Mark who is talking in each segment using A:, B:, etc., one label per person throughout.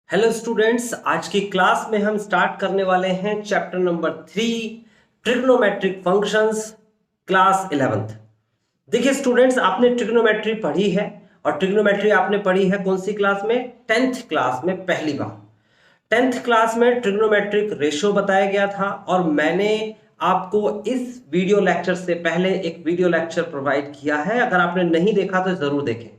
A: Hello students, आज की class में हम स्टार्ट करने वाले हैं chapter number 3 trigonometric functions, class 11th। देखिए स्टूडेंट्स, आपने ट्रिग्नोमेट्री पढ़ी है और ट्रिग्नोमेट्री आपने पढ़ी है कौन सी क्लास में? 10th क्लास में पहली बार। 10th क्लास में ट्रिग्नोमेट्रिक रेशो बताया गया था और मैंने आपको इस वीडियो लेक्चर से पहले एक वीडियो लेक्चर प्रोवाइड किया है। अगर आपने नहीं देखा तो जरूर देखें।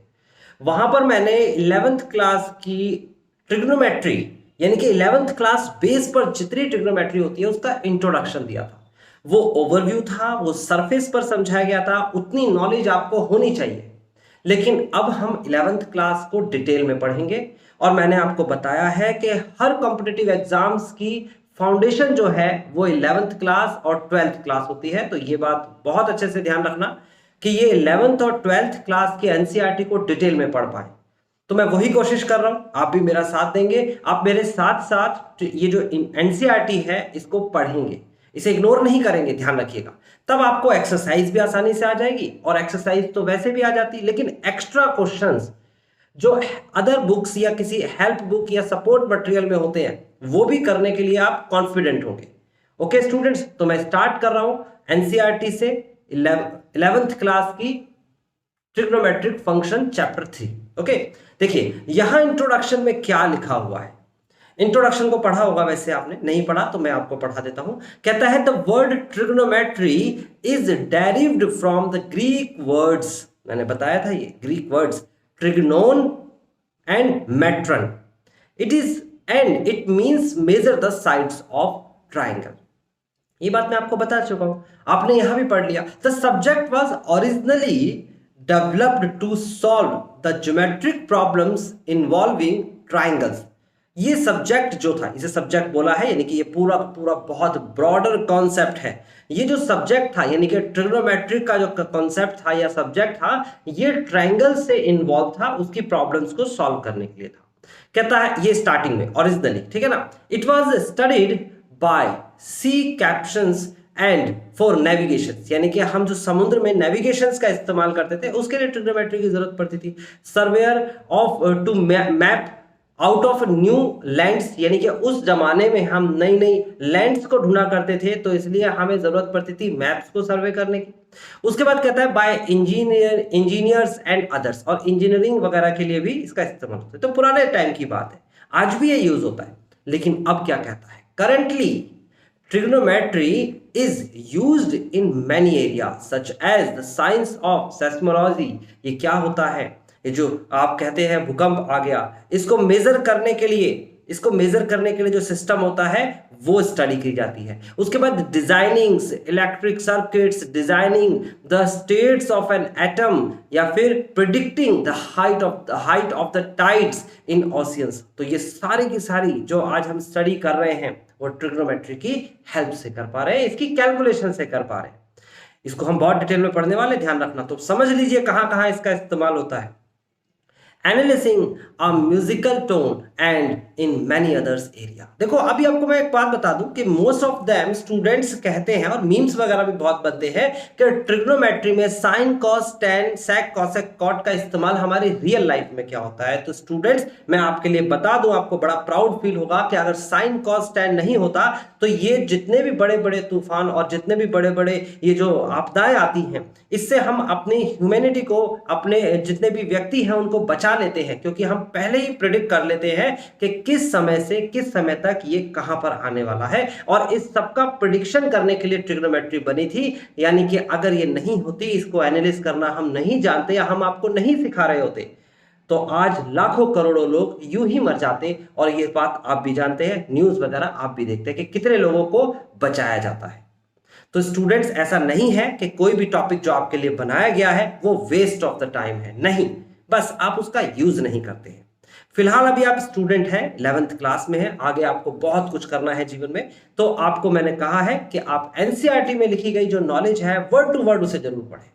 A: वहां पर मैंने 11th क्लास की ट्रिग्नोमेट्री यानी कि 11th क्लास बेस पर जितनी ट्रिग्नोमेट्री होती है उसका इंट्रोडक्शन दिया था। वो ओवरव्यू था, वो सरफेस पर समझाया गया था। उतनी नॉलेज आपको होनी चाहिए। लेकिन अब हम 11th क्लास को डिटेल में पढ़ेंगे और मैंने आपको बताया है कि हर कॉम्पिटिटिव एग्जाम्स की फाउंडेशन जो है वो 11th क्लास और 12th क्लास होती है। तो ये बात बहुत अच्छे से ध्यान रखना कि ये 11th और 12th क्लास के एनसीईआरटी को डिटेल में पढ़ पाए। तो मैं वही कोशिश कर रहा हूं, आप भी मेरा साथ देंगे। आप मेरे साथ साथ ये जो एनसीईआरटी है इसको पढ़ेंगे, इसे इग्नोर नहीं करेंगे, ध्यान रखिएगा। तब आपको एक्सरसाइज भी आसानी से आ जाएगी और एक्सरसाइज तो वैसे भी आ जाती, लेकिन एक्स्ट्रा क्वेश्चंस जो अदर बुक्स या किसी हेल्प बुक या सपोर्ट मटेरियल में होते हैं वो भी करने के लिए आप कॉन्फिडेंट होंगे। ओके स्टूडेंट्स, तो मैं स्टार्ट कर रहा हूं एनसीईआरटी से 11th क्लास की ट्रिग्नोमेट्रिक फंक्शन चैप्टर 3। ओके, देखिए यहां इंट्रोडक्शन में क्या लिखा हुआ है। इंट्रोडक्शन को पढ़ा होगा, वैसे आपने नहीं पढ़ा तो मैं आपको पढ़ा देता हूं। कहता है the word trigonometry is derived from the Greek words, मैंने बताया था ये Greek words trigonon and metron. It is and it means measure the sides of triangle. ये बात मैं आपको बता चुका हूं, आपने यहां भी पढ़ लिया। The subject was originally developed to solve the geometric problems involving triangles. ये सब्जेक्ट जो था, इसे सब्जेक्ट बोला है, यानी कि ये पूरा पूरा बहुत ब्रॉडर कॉन्सेप्ट है। ये जो सब्जेक्ट था यानी कि ट्रिग्नोमेट्रिक का जो कॉन्सेप्ट था या सब्जेक्ट था, ये ट्राइंगल से इन्वॉल्व था, उसकी प्रॉब्लम्स को सॉल्व करने के लिए था। कहता है ये स्टार्टिंग में ओरिजिनली, ठीक है ना, it was studied by sea captains and for navigation, यानी कि हम जो समुद्र में नेविगेशन का इस्तेमाल करते थे उसके लिए ट्रिग्नोमेट्री की जरूरत पड़ती थी। Surveyor of to map out of new lands, यानी कि उस जमाने में हम नई नई लैंड्स को ढूंढा करते थे, तो इसलिए हमें जरूरत पड़ती थी मैप्स को सर्वे करने की। उसके बाद कहता है बाय इंजीनियर्स एंड अदर्स, और इंजीनियरिंग वगैरह के लिए भी इसका इस्तेमाल होता है। तो पुराने टाइम की बात है, आज भी ये यूज होता है। लेकिन अब क्या कहता है, currently trigonometry is used in many areas such as the science of seismology। ये क्या होता है? ये जो आप कहते हैं भूकंप आ गया, इसको मेजर करने के लिए जो सिस्टम होता है वो स्टडी की जाती है। उसके बाद designing electric circuits, designing the states of an atom, या फिर predicting the height of the tides in oceans. तो ये सारी की सारी जो आज हम स्टडी कर रहे हैं वो ट्रिग्नोमेट्री की हेल्प से कर पा रहे हैं, इसकी कैलकुलेशन से कर पा रहे हैं। इसको हम बहुत डिटेल में पढ़ने वाले, ध्यान रखना। तो समझ लीजिए कहां कहां इसका इस्तेमाल होता है। Analysing a musical tone and in many others area. देखो अभी आपको मैं एक बात बता दूं कि मोस्ट ऑफ देम स्टूडेंट्स कहते हैं, और मीम्स वगैरह भी बहुत बनते हैं, कि ट्रिग्नोमेट्री में sine cos tan sec cosec cot का इस्तेमाल हमारी रियल लाइफ में क्या होता है। तो स्टूडेंट्स मैं आपके लिए बता दूं, आपको बड़ा प्राउड फील होगा कि अगर साइन कॉस टेन नहीं होता तो ये जितने भी बड़े बड़े तूफान और जितने भी बड़े बड़े ये जो आपदाएं आती हैं, इससे हम अपनी ह्यूमैनिटी को, अपने जितने भी व्यक्ति हैं उनको बचा लेते हैं, क्योंकि हम पहले ही प्रेडिक्ट कर लेते हैं कि किस समय से किस समय तक ये कहां पर आने वाला है। और इस सब का प्रेडिक्शन करने के लिए ट्रिग्नोमेट्री बनी थी। यानी कि अगर ये नहीं होती, इसको एनालिसिस करना हम नहीं जानते या हम आपको नहीं सिखा रहे होते, तो आज लाखों करोड़ों लोग यूं ही मर जाते। और ये बात आप भी जानते हैं, न्यूज वगैरह आप भी देखते हैं कि कितने लोगों को बचाया जाता है। तो स्टूडेंट्स ऐसा नहीं है कि कोई भी टॉपिक जो आपके लिए बनाया गया है वो वेस्ट ऑफ द टाइम है, नहीं, बस आप उसका यूज नहीं करते हैं। फिलहाल अभी आप स्टूडेंट हैं, 11th क्लास में हैं, आगे आपको बहुत कुछ करना है जीवन में। तो आपको मैंने कहा है कि आप एनसीईआरटी में लिखी गई जो नॉलेज है वर्ड टू वर्ड उसे जरूर पढ़ें।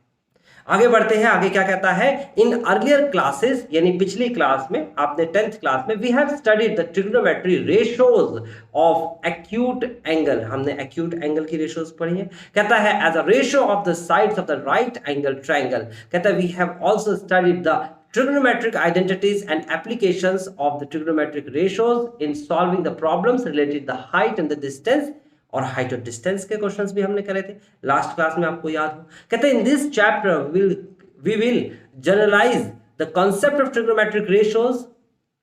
A: आगे बढ़ते हैं, आगे क्या कहता है, इन अर्लियर क्लासेस यानी पिछली क्लास में, आपने 10th क्लास में, we have studied the trigonometry ratios of acute angle, हमने एक्यूट एंगल की रेशियोज पढ़ी है। कहता है as a ratio of the sides of the right angle triangle, कहता है we have also studied the trigonometric identities and applications of the trigonometric ratios in solving the problems related to the height and the distance, और height और distance के questions भी हमने करे थे last class में, आपको याद हो। कहते हैं in this chapter we will generalize the concept of trigonometric ratios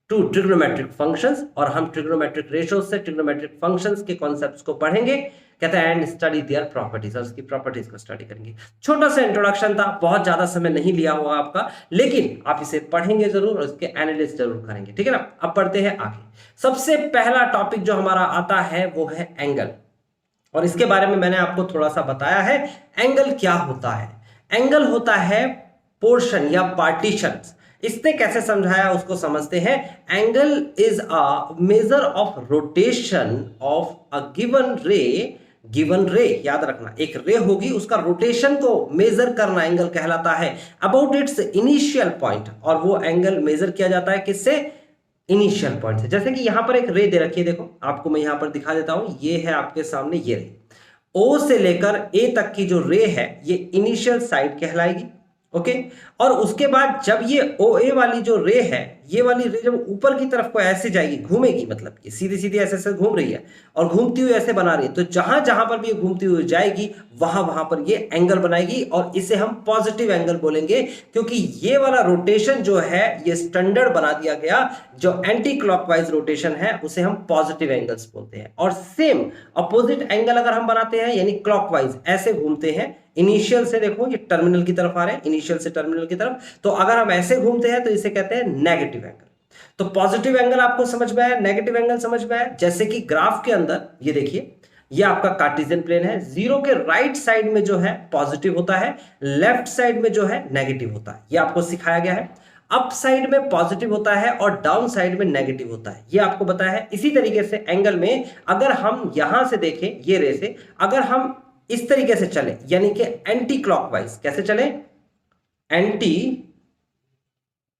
A: to trigonometric functions, और हम ट्रिग्नोमेट्रिक रेशियोज से ट्रिग्नोमेट्रिक फंक्शंस के कॉन्सेप्ट्स को पढ़ेंगे। कहता है एंड स्टडी देयर प्रॉपर्टीज, और उसकी प्रॉपर्टीज को स्टडी करेंगे। छोटा सा इंट्रोडक्शन था, बहुत ज्यादा समय नहीं लिया होगा आपका, लेकिन आप इसे पढ़ेंगे जरूर और इसके एनालिसिस जरूर करेंगे, ठीक है ना। अब पढ़ते हैं आगे। सबसे पहला टॉपिक जो हमारा आता है वो है एंगल, और इसके बारे में मैंने आपको थोड़ा सा बताया है। एंगल क्या होता है? एंगल होता है पोर्शन या पार्टीशन। इसने कैसे समझाया उसको समझते हैं। Angle is a measure of rotation of a given रे, याद रखना, एक रे होगी, उसका रोटेशन को मेजर करना एंगल कहलाता है, अबाउट इट्स इनिशियल पॉइंट, और वो एंगल मेजर किया जाता है किससे? इनिशियल पॉइंट से। जैसे कि यहां पर एक रे दे रखी है, देखो आपको मैं यहां पर दिखा देता हूं, ये है आपके सामने ये रे, ओ से लेकर ए तक की जो रे है ये इनिशियल साइड कहलाएगी, ओके। और उसके बाद जब ये ओ ए वाली जो रे है, ये वाली रे जब ऊपर की तरफ को ऐसे जाएगी, घूमेगी, मतलब ये सीधी सीधी ऐसे ऐसे घूम रही है और घूमती हुई ऐसे बना रही है, तो जहां जहां पर भी ये घूमती हुई जाएगी वहां वहां पर ये एंगल बनाएगी, और इसे हम पॉजिटिव एंगल बोलेंगे, क्योंकि ये वाला रोटेशन जो है ये स्टैंडर्ड बना दिया गया। जो एंटी क्लॉकवाइज रोटेशन है उसे हम पॉजिटिव एंगल्स बोलते हैं। और सेम अपोजिट एंगल अगर हम बनाते हैं यानी क्लॉकवाइज ऐसे घूमते हैं, इनिशियल से, देखो ये टर्मिनल की तरफ आ रहे हैं, इनिशियल से टर्मिनल की तरफ, तो अगर हम ऐसे घूमते हैं तो इसे कहते हैं नेगेटिव एंगल। तो पॉजिटिव एंगल आपको समझ में आया, नेगेटिव एंगल समझ में आया। जैसे कि ग्राफ के अंदर ये देखिए, ये आपका कार्टेशियन प्लेन है, जीरो के राइट साइड में जो है पॉजिटिव होता है, लेफ्ट साइड में जो है नेगेटिव होता है, ये आपको सिखाया गया है। अप साइड में पॉजिटिव होता है और डाउन साइड में नेगेटिव होता है, ये आपको बताया है। इसी तरीके से एंगल में अगर हम यहां से देखें, ये रे से अगर हम इस तरीके से चले, यानी कि एंटी क्लॉकवाइज, कैसे चले? Anti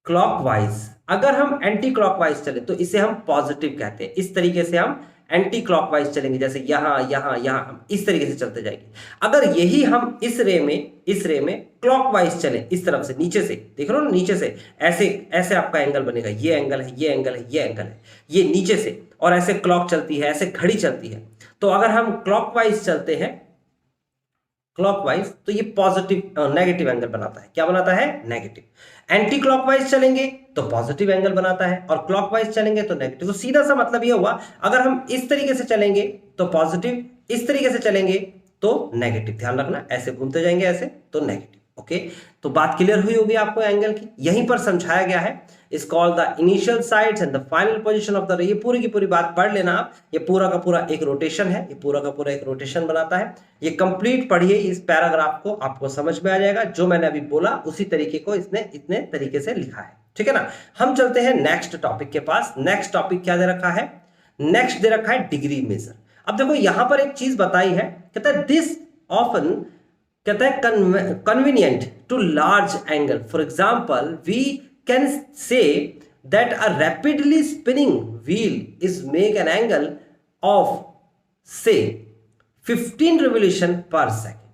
A: clockwise. अगर हम एंटी क्लॉकवाइज चले तो इसे हम पॉजिटिव कहते हैं। इस तरीके से हम एंटी क्लॉकवाइज चलेंगे, जैसे यहां यहां यहां, हम इस तरीके से चलते जाएंगे। अगर यही हम इस रे में क्लॉकवाइज चले, इस तरफ से, नीचे से, देख रहे हो ना, नीचे से ऐसे ऐसे आपका एंगल बनेगा। ये एंगल है, ये एंगल है, ये एंगल है, ये नीचे से, और ऐसे क्लॉक चलती है, ऐसे घड़ी चलती है। तो अगर हम क्लॉकवाइज चलते हैं, क्लॉकवाइज, तो ये पॉजिटिव नेगेटिव एंगल बनाता है। क्या बनाता है? नेगेटिव। एंटी क्लॉकवाइज चलेंगे तो पॉजिटिव एंगल बनाता है, और क्लॉकवाइज चलेंगे तो नेगेटिव। तो सीधा सा मतलब ये हुआ, अगर हम इस तरीके से चलेंगे तो पॉजिटिव, इस तरीके से चलेंगे तो नेगेटिव। ध्यान रखना, ऐसे घूमते जाएंगे ऐसे तो नेगेटिव, ओके। तो बात क्लियर हुई होगी आपको एंगल की, यहीं पर समझाया गया है। Is called the initial sides and the final position of the रे। ये पूरी की पूरी बात पढ़ लेना आप, ये पूरा का पूरा एक रोटेशन है, ये पूरा का पूरा एक रोटेशन बनाता है। ये कंप्लीट पढ़िए इस पैराग्राफ को, आपको समझ में आ जाएगा। जो मैंने अभी बोला उसी तरीके को इसने इतने तरीके से लिखा है, ठीक है ना। हम चलते हैं नेक्स्ट टॉपिक के पास। नेक्स्ट टॉपिक क्या दे रखा है? नेक्स्ट दे रखा है डिग्री मेजर। अब देखो यहां पर एक चीज बताई है, कहता है दिस ऑफन, कहता है convenient to large angle. For example we can say that a rapidly spinning wheel is make an angle of say 15 revolution per second।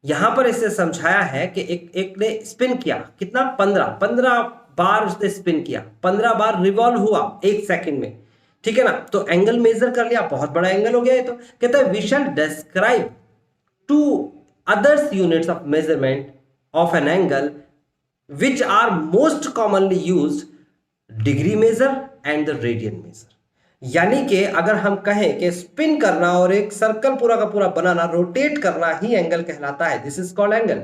A: यहां पर इसे समझाया है कि एक ने स्पिन किया, कितना? 15 बार उसने स्पिन किया, 15 बार रिवॉल्व हुआ 1 सेकंड में, ठीक है ना। तो एंगल मेजर कर लिया, बहुत बड़ा एंगल हो गया ये तो। कहता है we shall describe to others units of measurement of an angle which are most commonly used, degree measure and the radian measure. यानी कि अगर हम कहें कि स्पिन करना और एक सर्कल पूरा का पूरा बनाना, रोटेट करना ही एंगल कहलाता है, दिस इज कॉल्ड एंगल।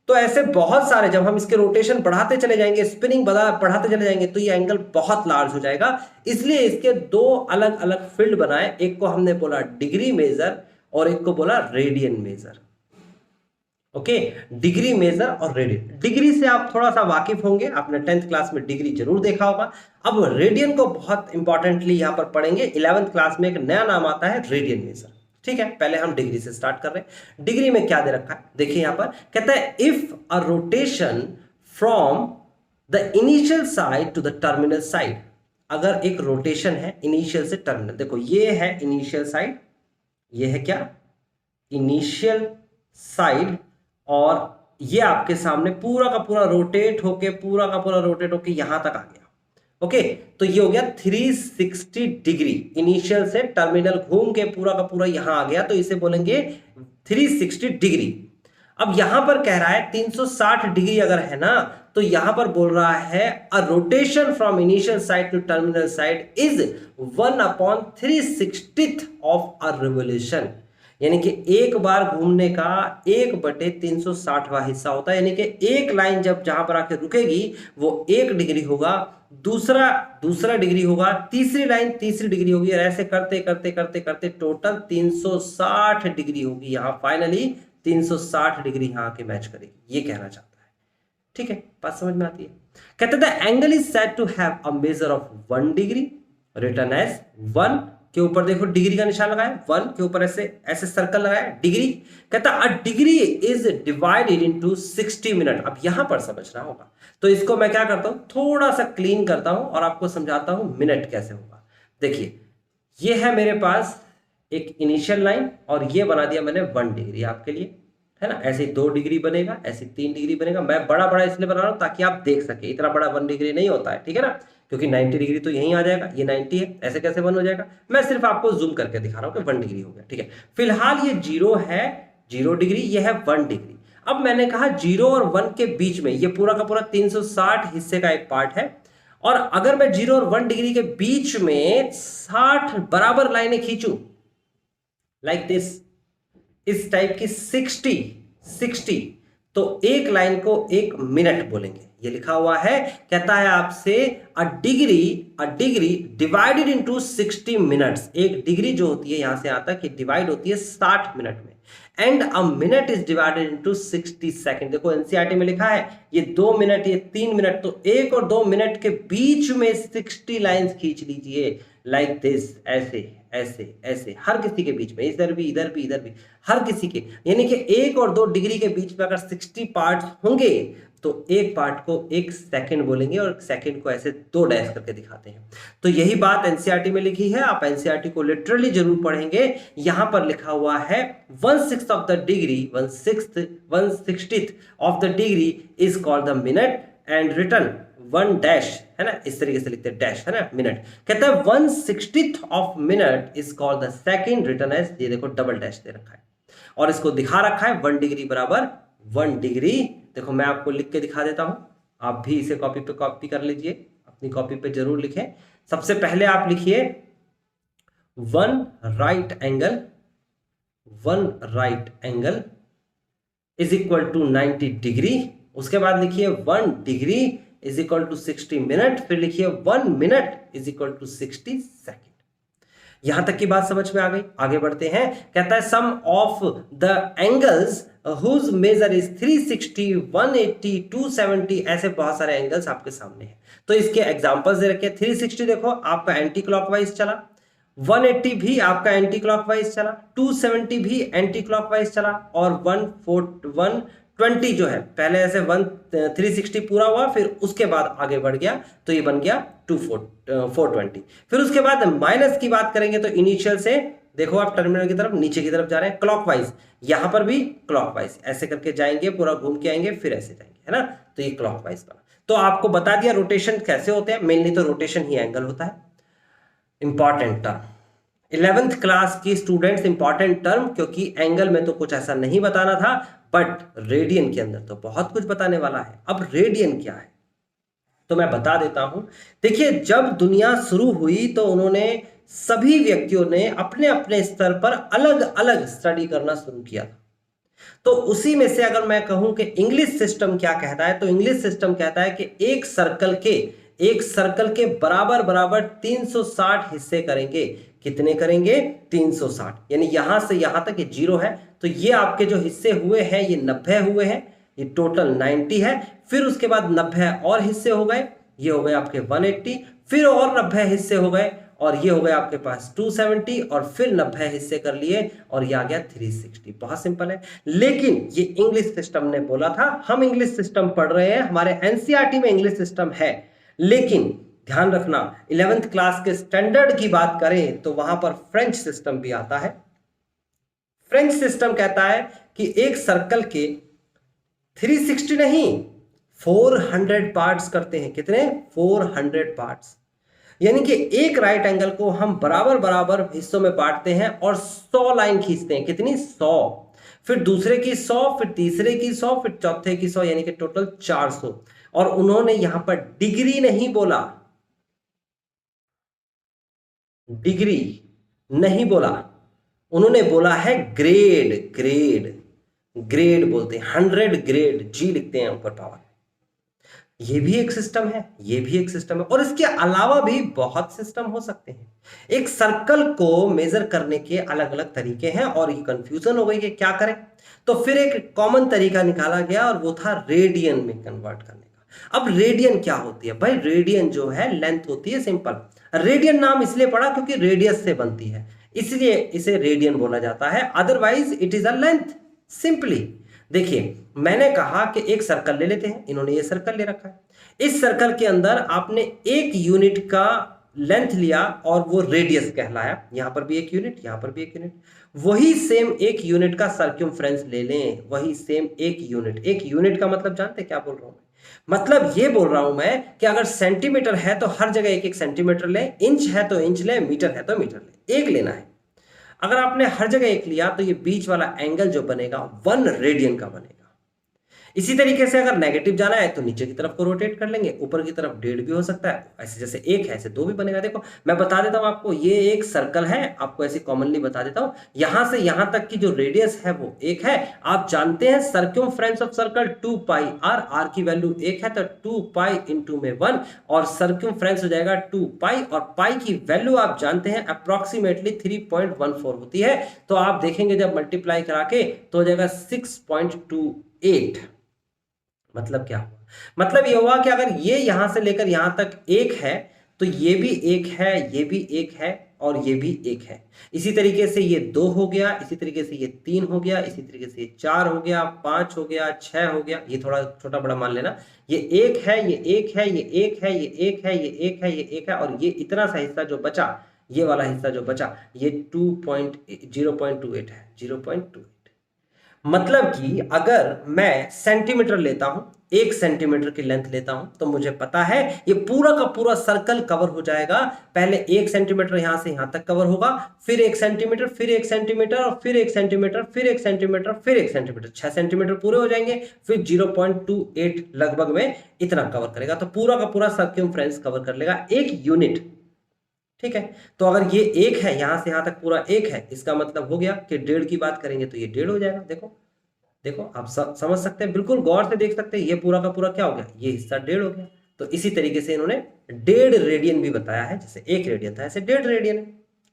A: तो ऐसे बहुत सारे, जब हम इसके रोटेशन बढ़ाते चले जाएंगे, स्पिनिंग बढ़ाते चले जाएंगे, तो ये एंगल बहुत लार्ज हो जाएगा। इसलिए इसके दो अलग अलग फील्ड बनाए, एक को हमने बोला डिग्री मेजर और एक को बोला radian measure, okay. Degree measure और रेडियन। डिग्री से आप थोड़ा सा वाकिफ होंगे, आपने 10th क्लास में डिग्री जरूर देखा होगा। अब रेडियन को बहुत इंपॉर्टेंटली यहां पर पढ़ेंगे। 11th क्लास में एक नया नाम आता है रेडियन मेजर। ठीक है, पहले हम डिग्री से स्टार्ट कर रहे हैं। डिग्री में क्या दे रखा है, देखिए यहां पर कहता है if a rotation from the initial side to the terminal side, अगर एक रोटेशन है इनिशियल से टर्मिनल, देखो ये है इनिशियल साइड, ये है क्या इनिशियल साइड, और ये आपके सामने पूरा का पूरा रोटेट होके यहां तक आ गया। ओके, तो ये हो गया 360 डिग्री, इनिशियल से टर्मिनल घूम के पूरा का पूरा यहां आ गया, तो इसे बोलेंगे 360 डिग्री। अब यहां पर कह रहा है 360 डिग्री अगर है ना, तो यहां पर बोल रहा है a rotation from initial side to terminal side is 1/360 of a revolution, यानी कि एक बार घूमने का 1/360वां हिस्सा होता है, यानी कि एक लाइन जब जहां पर आके रुकेगी वो 1 डिग्री होगा, दूसरा डिग्री होगा, तीसरी लाइन तीसरी डिग्री होगी, और ऐसे करते करते करते करते टोटल 360 डिग्री होगी। यहां फाइनली 360 डिग्री यहां आके मैच करेगी, ये कहना चाहता है। ठीक है, बात समझ में आती है। कहते the angle is said to have a measure of 1 degree written as 1 के ऊपर देखो डिग्री का निशान लगाया, 1 के ऊपर ऐसे ऐसे सर्कल लगाया डिग्री। कहता a degree is divided into 60 minute. अब यहां पर समझना होगा, तो इसको मैं क्या करता हूं, थोड़ा सा क्लीन करता हूं और आपको समझाता हूं मिनट कैसे होगा। देखिए ये है मेरे पास एक इनिशियल लाइन, और ये बना दिया मैंने 1 डिग्री आपके लिए, है ना। ऐसे 2 डिग्री बनेगा, ऐसे 3 डिग्री बनेगा। मैं बड़ा बड़ा इसलिए बना रहा हूं ताकि आप देख सके, इतना बड़ा 1 डिग्री नहीं होता है, ठीक है ना, क्योंकि 90 डिग्री तो यहीं आ जाएगा, ये 90 है, ऐसे कैसे 1 हो जाएगा। मैं सिर्फ आपको जूम करके दिखा रहा हूं कि 1 डिग्री हो गया, ठीक है। फिलहाल ये 0 है, 0 डिग्री, ये है 1 डिग्री। अब मैंने कहा 0 और 1 के बीच में ये पूरा का पूरा 360 हिस्से का एक पार्ट है, और अगर मैं 0 और 1 डिग्री के बीच में 60 बराबर लाइनें खींचूं लाइक दिस, इस टाइप की 60, तो एक लाइन को 1 मिनट बोलेंगे। ये लिखा हुआ है, कहता है आपसे a degree divided into 60 minutes. एक डिग्री जो होती है यहां से आता है कि डिवाइड होती है 60 मिनट में, and a minute is divided into 60 second. देखो एनसीईआरटी में लिखा है ये 2 मिनट, ये 3 मिनट, तो 1 और 2 मिनट के बीच में 60 लाइंस खींच लीजिए लाइक दिस, ऐसे ऐसे ऐसे, हर किसी के बीच में, इधर भी इधर भी इधर भी, हर किसी के, यानी कि 1 और 2 डिग्री के बीच में अगर 60 पार्ट्स होंगे तो एक पार्ट को 1 सेकंड बोलेंगे, और सेकंड को ऐसे 2 डैश करके दिखाते हैं। तो यही बात एनसीईआरटी में लिखी है, आप एनसीईआरटी को लिटरली जरूर पढ़ेंगे। यहां पर लिखा हुआ है 1/6 of the degree, 1/60 of the degree is called the minute, and written 1 dash, है ना, इस तरीके से लिखते हैं डैश, है ना, मिनट। कहता है 1/60 of minute is called the second, written as, ये देखो डबल डैश दे रखा है, और इसको दिखा रखा है 1 डिग्री बराबर 1 डिग्री। देखो मैं आपको लिख के दिखा देता हूं, आप भी इसे कॉपी कर लीजिए, अपनी कॉपी पे जरूर लिखें। सबसे पहले आप लिखिए 1 right angle is equal to 90 degree. उसके बाद लिखिए 1 degree is equal to 60 minute, फिर लिखिए 1 minute is equal to 60 second. यहां तक की बात समझ में आ गई। आगे बढ़ते हैं, कहता है sum of the angles whose measure is 360, 180, 270, ऐसे बहुत सारे एंगल्स आपके सामने हैं। तो इसके एग्जांपल्स दे रखे हैं। 360 देखो आपका एंटी क्लॉकवाइज चला, 180 भी आपका एंटी क्लॉकवाइज चला, 270 भी एंटी क्लॉकवाइज चला, और 120 जो है, पहले ऐसे 360 पूरा हुआ, फिर उसके बाद आगे बढ़ गया तो ये बन गया 420। फिर उसके बाद माइनस की बात करेंगे तो इनिशियल से देखो आप टर्मिनल की तरफ, नीचे की तरफ जा रहे हैं क्लॉकवाइज, यहां पर भी क्लॉकवाइज ऐसे करके जाएंगे, पूरा घूम के आएंगे, फिर ऐसे जाएंगे, है ना, तो ये क्लॉकवाइज बना। तो आपको बता दिया रोटेशन कैसे होते हैं, मेनली तो रोटेशन ही एंगल होता है। इंपॉर्टेंट टर्म 11th क्लास की स्टूडेंट्स, इंपॉर्टेंट टर्म, क्योंकि एंगल में तो कुछ ऐसा नहीं बताना था, बट रेडियन के अंदर तो बहुत कुछ बताने वाला है। अब रेडियन क्या है तो मैं बता देता हूं। देखिए जब दुनिया शुरू हुई तो उन्होंने, सभी व्यक्तियों ने अपने अपने स्तर पर अलग अलग स्टडी करना शुरू किया था। तो उसी में से अगर मैं कहूं कि इंग्लिश सिस्टम क्या कहता है, तो इंग्लिश सिस्टम कहता है कि एक सर्कल के बराबर बराबर 360 हिस्से करेंगे। कितने करेंगे? 360, यानी यहां से यहां तक ये 0 है, तो ये आपके जो हिस्से हुए हैं ये 90 हुए हैं, ये टोटल 90 है। फिर उसके बाद 90 और हिस्से हो गए, ये हो गए आपके 180, फिर और 90 हिस्से हो गए, और ये हो गया आपके पास 270 और फिर 90 हिस्से कर लिए और ये आ गया 360। बहुत सिंपल है। लेकिन ये इंग्लिश सिस्टम ने बोला था, हम इंग्लिश सिस्टम पढ़ रहे हैं, हमारे एनसीईआरटी में इंग्लिश सिस्टम है, लेकिन ध्यान रखना 11th क्लास के स्टैंडर्ड की बात करें तो वहां पर फ्रेंच सिस्टम भी आता है। फ्रेंच सिस्टम कहता है कि एक सर्कल के 360 नहीं 400 पार्ट्स करते हैं। कितने? 400 पार्ट्स। यानी कि एक राइट एंगल को हम बराबर बराबर हिस्सों में बांटते हैं और 100 लाइन खींचते हैं। कितनी? 100। फिर दूसरे की 100, फिर तीसरे की 100, फिर चौथे की 100, यानी कि टोटल 400। और उन्होंने यहां पर डिग्री नहीं बोला, डिग्री नहीं बोला, उन्होंने बोला है ग्रेड। ग्रेड ग्रेड बोलते हैं, 100 ग्रेड, जी लिखते हैं ऊपर पावर। ये भी एक सिस्टम है, ये भी एक सिस्टम है, और इसके अलावा भी बहुत सिस्टम हो सकते हैं। एक सर्कल को मेजर करने के अलग अलग तरीके हैं और ये कंफ्यूजन हो गई कि क्या करें, तो फिर एक कॉमन तरीका निकाला गया और वो था रेडियन में कन्वर्ट करने का। अब रेडियन क्या होती है भाई? रेडियन जो है लेंथ होती है, सिंपल। रेडियन नाम इसलिए पड़ा क्योंकि रेडियस से बनती है, इसलिए इसे रेडियन बोला जाता है, otherwise it is a length simply. देखिए मैंने कहा कि एक सर्कल ले लेते हैं, इन्होंने ये सर्कल ले रखा है। इस सर्कल के अंदर आपने एक यूनिट का लेंथ लिया और वो रेडियस कहलाया। यहां पर भी एक यूनिट, यहां पर भी एक यूनिट, वही सेम एक यूनिट का सर्क्यूमफ्रेंस ले लें, वही सेम एक यूनिट। एक यूनिट का मतलब जानते क्या बोल रहा हूं? मतलब ये बोल रहा हूं मैं कि अगर सेंटीमीटर है तो हर जगह एक एक सेंटीमीटर लें, इंच है तो इंच लें, मीटर है तो मीटर लें, एक लेना है। अगर आपने हर जगह एक लिया तो ये बीच वाला एंगल जो बनेगा 1 रेडियन का बनेगा। इसी तरीके से अगर नेगेटिव जाना है तो नीचे की तरफ को रोटेट कर लेंगे, ऊपर की तरफ 1.5 भी हो सकता है। ऐसे जैसे एक है ऐसे 2 भी बनेगा। देखो मैं बता देता हूं आपको, ये एक सर्कल है, आपको ऐसे कॉमनली बता देता हूं, यहां से यहां तक की जो रेडियस है वो 1 है। आप जानते हैं circumference of circle 2 pi r, r की वैल्यू 1 है तो 2 पाई इंटू में 1, और सर्क्यूमफ्रेंस हो जाएगा 2 पाई, और पाई की वैल्यू आप जानते हैं अप्रोक्सीमेटली 3.14 होती है। तो आप देखेंगे जब मल्टीप्लाई करा के तो हो जाएगा 6.28। मतलब क्या हुआ? मतलब ये हुआ कि अगर ये यहां से लेकर यहां तक 1 है तो ये भी 1 है, ये भी 1 है, और ये भी 1 है। इसी तरीके से ये 2 हो गया, इसी तरीके से ये 3 हो गया, इसी तरीके से ये 4 हो गया, 5 हो गया, 6 हो गया। ये थोड़ा छोटा बड़ा मान लेना। ये 1 है, ये 1 है, ये 1 है, ये 1 है, ये 1 है, ये 1 है, और ये इतना सा हिस्सा जो बचा, ये वाला हिस्सा जो बचा, ये 0.28 है, 0.28। मतलब कि अगर मैं सेंटीमीटर लेता हूं, 1 सेंटीमीटर की लेंथ लेता हूं, तो मुझे पता है ये पूरा का पूरा सर्कल कवर हो जाएगा। पहले 1 सेंटीमीटर यहां से यहां तक कवर होगा, फिर 1 सेंटीमीटर, फिर 1 सेंटीमीटर, और फिर 1 सेंटीमीटर, फिर 1 सेंटीमीटर, फिर 1 सेंटीमीटर, 6 सेंटीमीटर पूरे हो जाएंगे। फिर 0.28 लगभग में इतना कवर करेगा, तो पूरा का पूरा सर्कम्फ्रेंस कवर कर लेगा एक यूनिट। ठीक है, तो अगर ये 1 है, यहां से यहां तक पूरा 1 है, इसका मतलब हो गया कि 1.5 की बात करेंगे तो ये 1.5 हो जाएगा। देखो देखो आप समझ सकते हैं, बिल्कुल गौर से देख सकते हैं, ये पूरा का पूरा क्या हो गया, ये हिस्सा 1.5 हो गया। तो इसी तरीके से इन्होंने 1.5 रेडियन भी बताया है, जैसे 1 रेडियन था ऐसे 1.5 रेडियन है।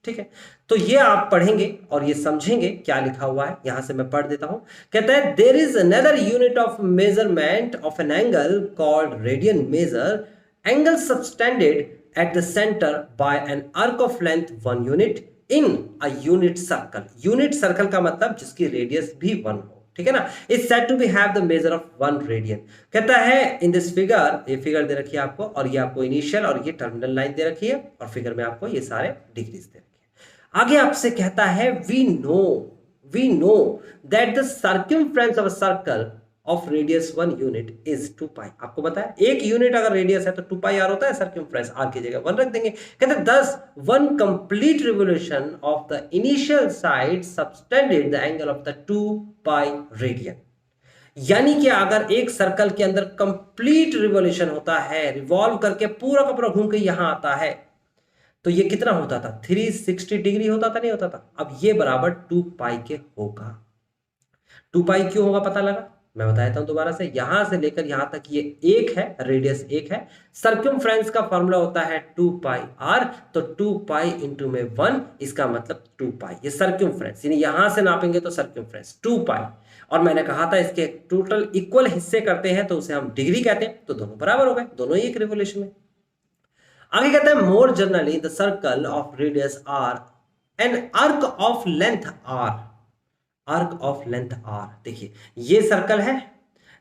A: ठीक है, तो ये आप पढ़ेंगे और ये समझेंगे क्या लिखा हुआ है। यहां से मैं पढ़ देता हूं। कहता है there is another unit of measurement of an angle called radian measure angle subtended at the center by an arc of length 1 unit in a unit circle। unit circle का मतलब जिसकी रेडियस भी 1 हो। ठीक है ना, is said to be have the measure of 1 radian। कहता है in this figure, ये फिगर दे रखी है आपको, और ये आपको इनिशियल और ये टर्मिनल लाइन दे रखी है, और फिगर में आपको ये सारे डिग्रीज दे रखी है। आगे आपसे कहता है we know that the circumference of a circle of radius 1 unit is 2 pi। आपको पता है एक यूनिट अगर रेडियस है तो 2 pi r होता है, सर्कम्फ्रेंस r की जगह 1 रख देंगे। कहते हैं thus one complete revolution of the initial side subtended the angle of the 2 pi radian। यानी कि अगर एक सर्कल के अंदर कंप्लीट रिवोल्यूशन होता है, रिवॉल्व करके पूरा का पूरा घूम के यहां आता है, तो ये कितना होता था, 360 डिग्री होता था, नहीं होता था? अब ये बराबर 2 पाई के होगा। 2 पाई क्यों होगा पता लगा? मैं बता देता हूं दोबारा से। यहां से लेकर यहां तक ये 1 है, रेडियस 1 है। सर्कम्फ्रेंस का फॉर्मूला होता है 2 पाई आर, तो 2 पाई इंटू में 1, इसका मतलब 2 पाई। ये सर्कम्फ्रेंस, यानी यहां से नापेंगे तो सर्कम्फ्रेंस 2 पाई। और मैंने कहा था इसके टोटल इक्वल हिस्से करते हैं तो उसे हम डिग्री कहते हैं, तो दोनों बराबर हो गए, दोनों ही एक रिवोल्यूशन में। आगे कहता है more generally the circle of radius r an arc of length r, arc of length r. देखिए ये सर्कल है,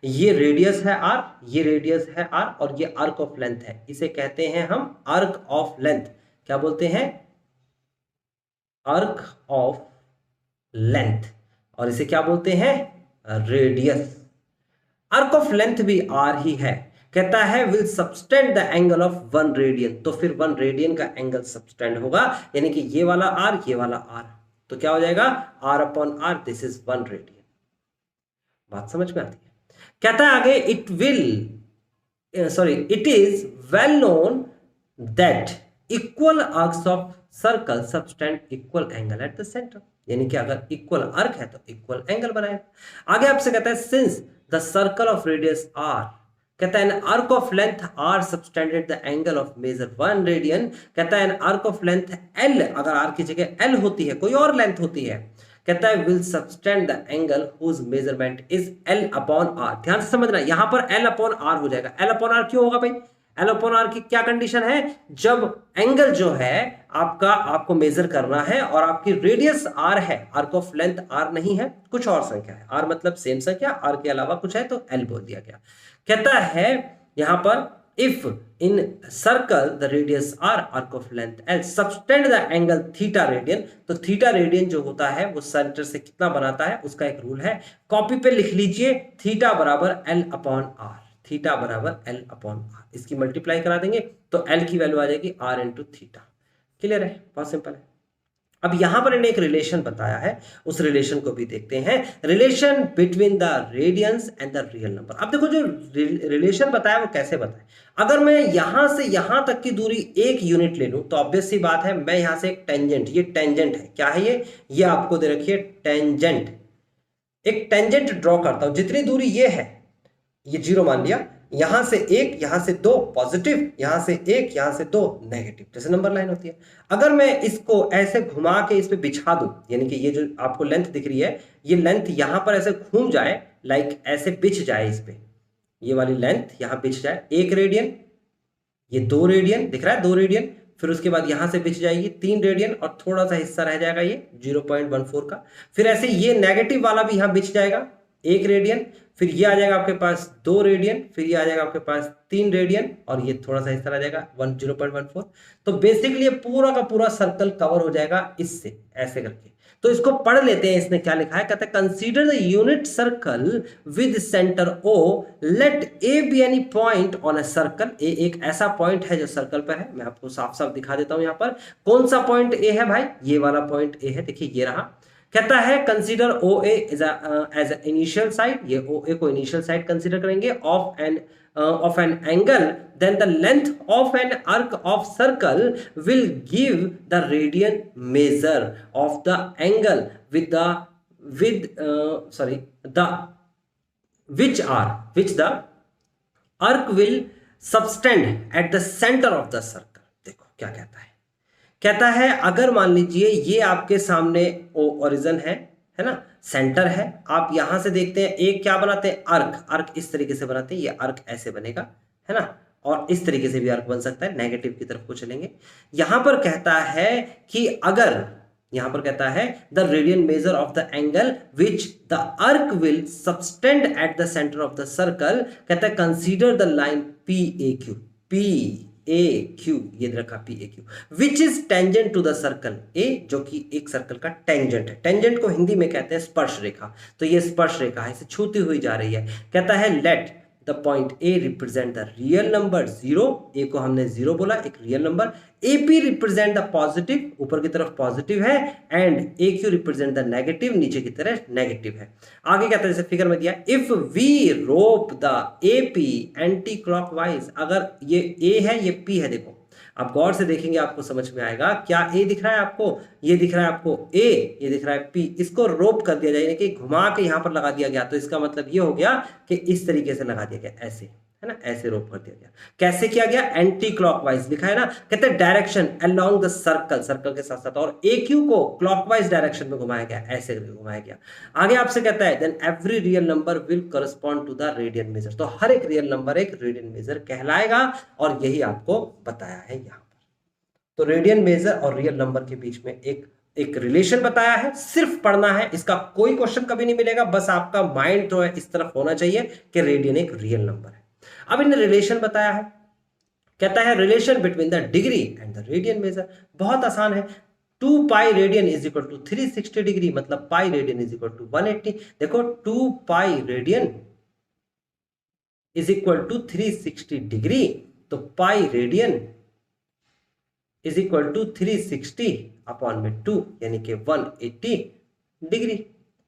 A: ये रेडियस है आर, ये रेडियस है आर और ये आर्क ऑफ लेंथ है, इसे कहते हैं हम आर्क ऑफ लेंथ। क्या बोलते हैं? Arc of length. और इसे क्या बोलते हैं? रेडियस। आर्क ऑफ लेंथ भी आर ही है। कहता है will subtend the angle of 1 radian, तो फिर 1 रेडियन का एंगल सबटेंड होगा, यानी कि ये वाला आर, ये वाला आर, तो क्या हो जाएगा? R upon r, this is 1 radian. बात समझ में आती है? कहता है आगे it is well known that equal arcs of circle subtend equal angle at the centre, यानी कि अगर इक्वल आर्क है तो इक्वल एंगल बनाएगा। आगे आपसे कहता है since the circle of radius r, कहता है an arc of length r subtended the angle of measure 1 radian. कहता है an arc of length l, अगर आर की जगह एल होती है, कोई और लेंथ होती है, कहता है will subtend the angle whose measurement is l upon r. ध्यान से समझना, यहां पर एल अपॉन आर हो जाएगा। एल अपॉन आर क्यों होगा भाई? एल अपॉन आर की क्या कंडीशन है? जब एंगल जो है आपको मेजर करना है और आपकी रेडियस आर है, आर्क ऑफ लेंथ आर नहीं है, कुछ और संख्या है, आर मतलब सेम संख्या, आर के अलावा कुछ है तो एल बोल दिया गया। कहता है यहां पर if in circle the radius r, arc of length l, subtend the angle theta radian, तो थीटा रेडियन जो होता है वो सेंटर से कितना बनाता है उसका एक रूल है, कॉपी पे लिख लीजिए, थीटा बराबर एल अपॉन आर, थीटा बराबर एल अपॉन आर। इसकी मल्टीप्लाई करा देंगे तो एल की वैल्यू आ जाएगी आर इंटू थीटा। क्लियर है? बहुत सिंपल है। अब यहां पर इन्हें एक रिलेशन बताया है, उस रिलेशन को भी देखते हैं, relation between the radians and the real number. अब देखो जो रिलेशन बताया वो कैसे बताया। अगर मैं यहां से यहां तक की दूरी 1 यूनिट ले लूं तो ऑब्वियस सी बात है, मैं यहां से एक टेंजेंट, ये टेंजेंट है, क्या है ये आपको दे रखिए टेंजेंट, एक टेंजेंट ड्रॉ करता हूं, जितनी दूरी ये है, ये 0 मान लिया, यहां से 1, यहां से 2 पॉजिटिव, यहां से 1, यहां से 2 नेगेटिव, जैसे नंबर लाइन होती है। अगर मैं इसको ऐसे घुमा के इस पे बिछा दूं, यानी कि ये जो आपको लेंथ दिख रही है, ये लेंथ यहां पर ऐसे घूम जाए, लाइक ऐसे बिछ जाए, इस पे ये वाली लेंथ यहां बिछ जाए 1 रेडियन, ये 2 रेडियन दिख रहा है, 2 रेडियन, फिर उसके बाद यहां से बिछ जाएगी 3 रेडियन और थोड़ा सा हिस्सा रह जाएगा ये 0.14 का, फिर ऐसे ये नेगेटिव वाला भी यहां बिछ जाएगा 1 रेडियन, फिर ये आ जाएगा आपके पास 2 रेडियन, फिर ये आ जाएगा आपके पास 3 रेडियन और ये थोड़ा सा हिस्सा रह जाएगा 0.14। तो बेसिकली ये पूरा का पूरा सर्कल कवर हो जाएगा इससे, ऐसे करके। तो इसको पढ़ लेते हैं, इसने क्या लिखा है, कहता है consider the unit circle with centre O, let A be any point on a circle. A एक ऐसा पॉइंट है जो सर्कल पर है, मैं आपको साफ साफ दिखा देता हूं यहां पर। कौन सा पॉइंट ए है भाई? ये वाला पॉइंट ए है, देखिए ये रहा। कहता है consider O A as initial side, ये ओ ए को इनिशियल साइड कंसीडर करेंगे of an angle, then the length of an arc of circle will give the radian measure of the angle which the arc will subtend at the centre of the circle. देखो क्या कहता है, कहता है अगर मान लीजिए ये आपके सामने ओरिजिन है ना, सेंटर है, आप यहां से देखते हैं एक क्या बनाते हैं, आर्क इस तरीके से बनाते हैं, ये आर्क ऐसे बनेगा, है ना, और इस तरीके से भी आर्क बन सकता है, नेगेटिव की तरफ को चलेंगे। यहां पर कहता है कि अगर यहां पर कहता है the radian measure of the angle which the arc will subtend at the centre of the circle, कहता है consider the line P A Q, ये रखा P A Q, which is tangent to the circle A, जो कि एक circle का tangent है। Tangent को हिंदी में कहते हैं स्पर्श रेखा, तो ये स्पर्श रेखा है, इसे छूती हुई जा रही है। कहता है let the point A represent the real number 0, ए को हमने 0 बोला, एक real number, A P represent the positive, ऊपर की तरफ पॉजिटिव है, and A Q represent the negative, नीचे की तरफ नेगेटिव है। आगे कहता है जैसे फिगर में दिया, if we rope the A P anti clockwise, अगर ये ए है ये पी है, देखो आप गौर से देखेंगे आपको समझ में आएगा, क्या ए दिख रहा है आपको, ये दिख रहा है आपको ए, ये दिख रहा है पी, इसको रोप कर दिया जाए कि घुमा के यहां पर लगा दिया गया, तो इसका मतलब ये हो गया कि इस तरीके से लगा दिया गया, ऐसे, है है ना, ऐसे रो कर दिया गया। कैसे किया गया, एंटी क्लॉकवाइज लिखा है ना, कहते हैं direction along the circle, circle के साथ साथ, और AQ को क्लॉकवाइज डायरेक्शन में घुमाया गया, ऐसे घुमाया गया। आगे आपसे कहता है then every real number will correspond to the radian measure, तो हर एक रियल नंबर एक रेडियन मेजर कहलाएगा, और यही आपको बताया है यहाँ पर। तो रेडियन मेजर और रियल नंबर के बीच में एक रिलेशन बताया है, सिर्फ पढ़ना है, इसका कोई क्वेश्चन कभी नहीं मिलेगा, बस आपका माइंड जो है इस तरफ होना चाहिए कि रेडियन एक रियल नंबर है। अब इन्हें रिलेशन बताया है, कहता है relation between the degree and the radian measure, बहुत आसान है। 2 pi radian is equal to 360 degree, मतलब pi radian is equal to 180। देखो 2 pi radian is equal to 360 degree, तो pi radian is equal to 360 upon में 2, यानी कि 180 degree,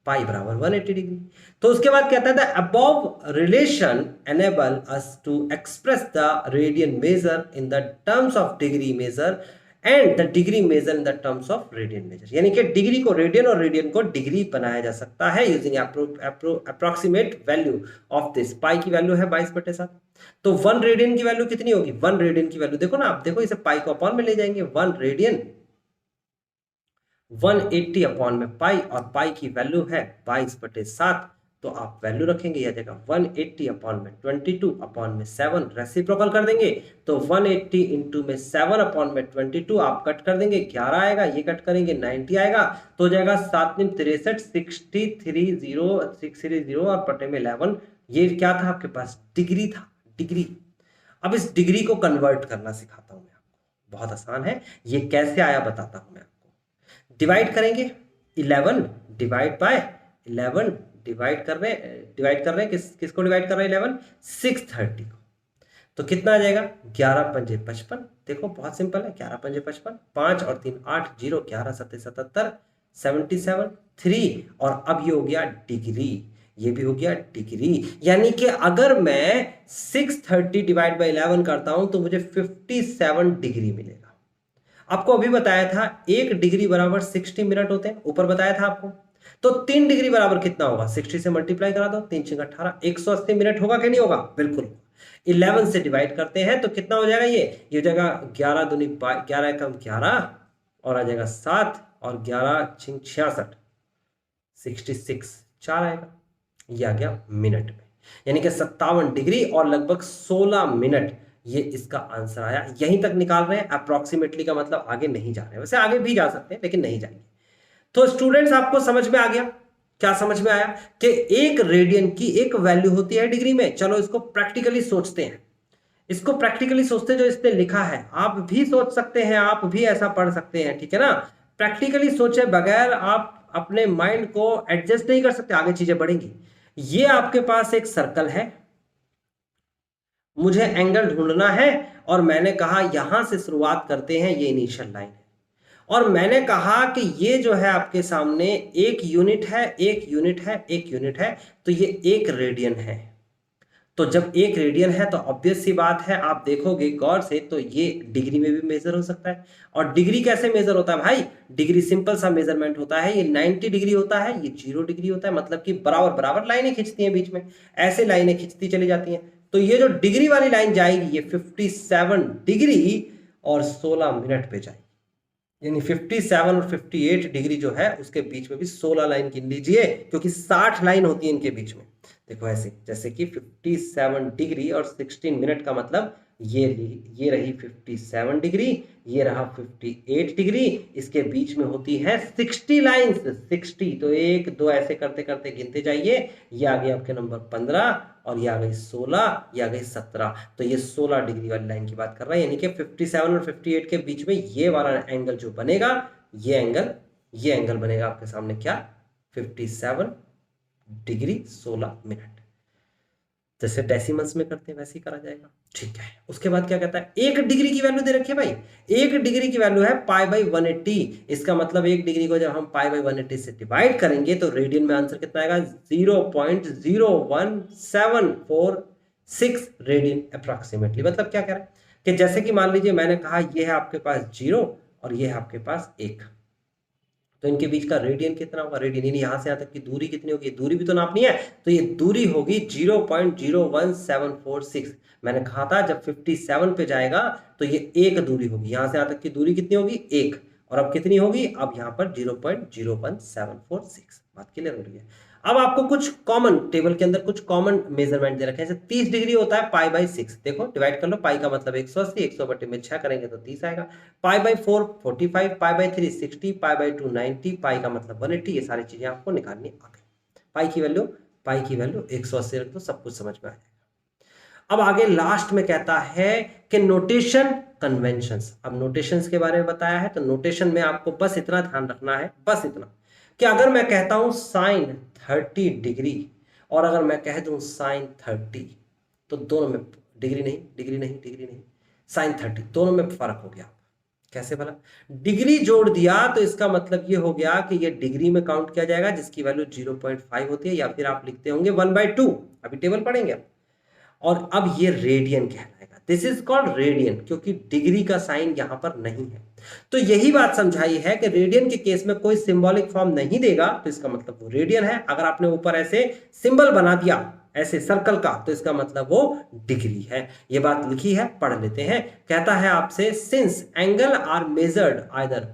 A: पाई बराबर 180 डिग्री। तो उसके बाद कहता है the above relation enable us to express the radian measure in the terms of degree measure and the degree measure in the terms of radian measure, यानी कि डिग्री को रेडियन और रेडियन को डिग्री बनाया जा सकता है using approximate value of this. Pi की वैल्यू है 22/7, तो 1 रेडियन की वैल्यू कितनी होगी, 1 रेडियन की वैल्यू देखो ना आप, देखो इसे पाई को अपॉन में ले जाएंगे, 1 रेडियन 180 अपॉन में पाई, और पाई की वैल्यू है 22/7, तो आप वैल्यू रखेंगे यह जगह 180 अपॉन में 22 अपॉन में 7, रेसिप्रोकल कर देंगे, तो 180 इंटू में 7 अपॉन में 22 आप कट कर देंगे, 11 आएगा, ये कट करेंगे 90 आएगा, तो हो जाएगा 7 × 63 630 और बटे में 11, ये क्या था आपके पास, डिग्री था, डिग्री। अब इस डिग्री को कन्वर्ट करना सिखाता हूं मैं आपको, बहुत आसान है, ये कैसे आया बताता हूं मैं आपको। डिवाइड करेंगे 11 डिवाइड बाय 11, डिवाइड कर रहे हैं किसको डिवाइड कर रहे हैं, 11 630 को, तो कितना आ जाएगा 11 पंजे 55। देखो बहुत सिंपल है, 11 पंजे 55, 5 और 3 8, 0 11 7 77 77 3, और अब ये हो गया डिग्री, ये भी हो गया डिग्री, यानी कि अगर मैं 630 डिवाइड बाय 11 करता हूं तो मुझे 57 डिग्री मिलेगा। आपको अभी बताया था 1 डिग्री बराबर 60 मिनट होते हैं, ऊपर बताया था आपको, तो 3 डिग्री बराबर कितना होगा, 60 से मल्टीप्लाई करा दो, 3 × 6 18, 180 मिनट होगा कि नहीं होगा, बिल्कुल। 11 से डिवाइड करते हैं तो कितना हो जाएगा, ये हो जाएगा 11 दूनी 11 कम 11, और आ जाएगा 7, और 11 × 66 66, 4 आएगा, ये आ गया मिनट में, यानी कि 57 डिग्री और लगभग 16 मिनट, ये इसका आंसर आया। यहीं तक निकाल रहे हैं, अप्रोक्सीमेटली का मतलब आगे नहीं जा रहे हैं, वैसे आगे भी जा सकते हैं लेकिन नहीं जाएंगे। तो स्टूडेंट्स आपको समझ में आ गया, क्या समझ में आया कि 1 रेडियन की एक वैल्यू होती है डिग्री में। चलो इसको प्रैक्टिकली सोचते हैं, इसको प्रैक्टिकली सोचते, जो इसने लिखा है आप भी सोच सकते हैं, आप भी ऐसा पढ़ सकते हैं, ठीक है ना। प्रैक्टिकली सोचे बगैर आप अपने माइंड को एडजस्ट नहीं कर सकते, आगे चीजें बढ़ेंगी। ये आपके पास एक सर्कल है, मुझे एंगल ढूंढना है, और मैंने कहा यहां से शुरुआत करते हैं, ये इनिशियल लाइन है, और मैंने कहा कि ये जो है आपके सामने एक यूनिट है, एक यूनिट है, एक यूनिट है, तो ये 1 रेडियन है। तो जब 1 रेडियन है तो ऑब्वियस सी बात है, आप देखोगे गौर से तो ये डिग्री में भी मेजर हो सकता है। और डिग्री कैसे मेजर होता है भाई, डिग्री सिंपल सा मेजरमेंट होता है, ये 90 डिग्री होता है, ये 0 डिग्री होता है, मतलब कि बराबर बराबर लाइनें खींचती हैं बीच में, ऐसे लाइनें खींचती चली जाती हैं। तो ये जो डिग्री वाली लाइन जाएगी ये 57 डिग्री और 16 मिनट पे जाएगी, यानी 57 और 58 डिग्री जो है उसके बीच में भी 16 लाइन गिन लीजिए, क्योंकि 60 लाइन होती है इनके बीच में। देखो ऐसे, जैसे कि 57 डिग्री और 16 मिनट का मतलब ये रही 57 डिग्री, ये रहा 58 डिग्री, इसके बीच में होती है 60 लाइंस, 60। तो 1 2 ऐसे करते करते गिनते जाइए, ये आ गया आपके नंबर 15, और ये आ गई 16, ये आ गई 17, तो ये 16 डिग्री वाली लाइन की बात कर रहा है, यानी कि 57 और 58 के बीच में ये वाला एंगल जो बनेगा, ये एंगल बनेगा आपके सामने क्या, 57 डिग्री 16 मिनट। जैसे डेसिमल्स में करते हैं वैसे ही करा जाएगा, ठीक है। उसके बाद क्या कहता है, 1 डिग्री की वैल्यू दे रखी है भाई, 1 डिग्री की वैल्यू है π/180। इसका मतलब 1 डिग्री को जब हम π/180 से डिवाइड करेंगे तो रेडियन में आंसर कितना आएगा, 0.01746 रेडियन अप्रोक्सीमेटली। मतलब क्या कह रहा है कि जैसे कि मान लीजिए मैंने कहा ये है आपके पास 0 और ये है आपके पास 1, तो इनके बीच का रेडियन कितना होगा, रेडियन यानी यहाँ से यहाँ तक की दूरी कितनी होगी, दूरी भी तो नापनी है, तो ये दूरी होगी 0.01746। मैंने कहा था जब 57 पे जाएगा तो ये एक दूरी होगी, यहाँ से यहाँ तक की दूरी कितनी होगी, एक, और अब कितनी होगी, अब यहाँ पर 0.01746। बात क्लियर हो रही है। अब आपको कुछ कॉमन टेबल के अंदर कुछ कॉमन मेजरमेंट दे रखे हैं, जैसे 30 डिग्री होता है पाई बाई 6, देखो डिवाइड कर लो, पाई का मतलब 180, 100 बटे में 6 करेंगे तो 30 आएगा, पाई by 4 45, pi by 3 60, pi by 2 90, पाई का मतलब 180, ये सारी चीजें आपको निकालनी आ गई। पाई की वैल्यू 180 रख दो, सब कुछ समझ में आ जाएगा। अब आगे लास्ट में कहता है कि नोटेशन कन्वेंशंस। अब नोटेशंस के बारे में बताया है, तो नोटेशन में आपको बस इतना ध्यान रखना है, बस इतना कि अगर मैं कहता हूं साइन 30 डिग्री और अगर मैं कह दूं साइन 30, तो दोनों में डिग्री नहीं, डिग्री नहीं, डिग्री नहीं, साइन 30, दोनों में फर्क हो गया। कैसे भला, डिग्री जोड़ दिया तो इसका मतलब ये हो गया कि ये डिग्री में काउंट किया जाएगा, जिसकी वैल्यू 0.5 होती है, या फिर आप लिखते होंगे 1/2, अभी टेबल पढ़ेंगे आप। और अब ये रेडियन कहलाएगा, दिस इज कॉल्ड रेडियन, क्योंकि डिग्री का साइन यहां पर नहीं है। तो यही बात समझाई है कि रेडियन के केस में कोई सिंबॉलिक फॉर्म नहीं देगा, तो इसका मतलब वो रेडियन है। अगर आपने ऊपर ऐसे सिंबल बना दिया ऐसे सर्कल का, तो इसका मतलब वो डिग्री है। ये बात लिखी है, पढ़ लेते हैं। कहता है आपसे, since angle are measured either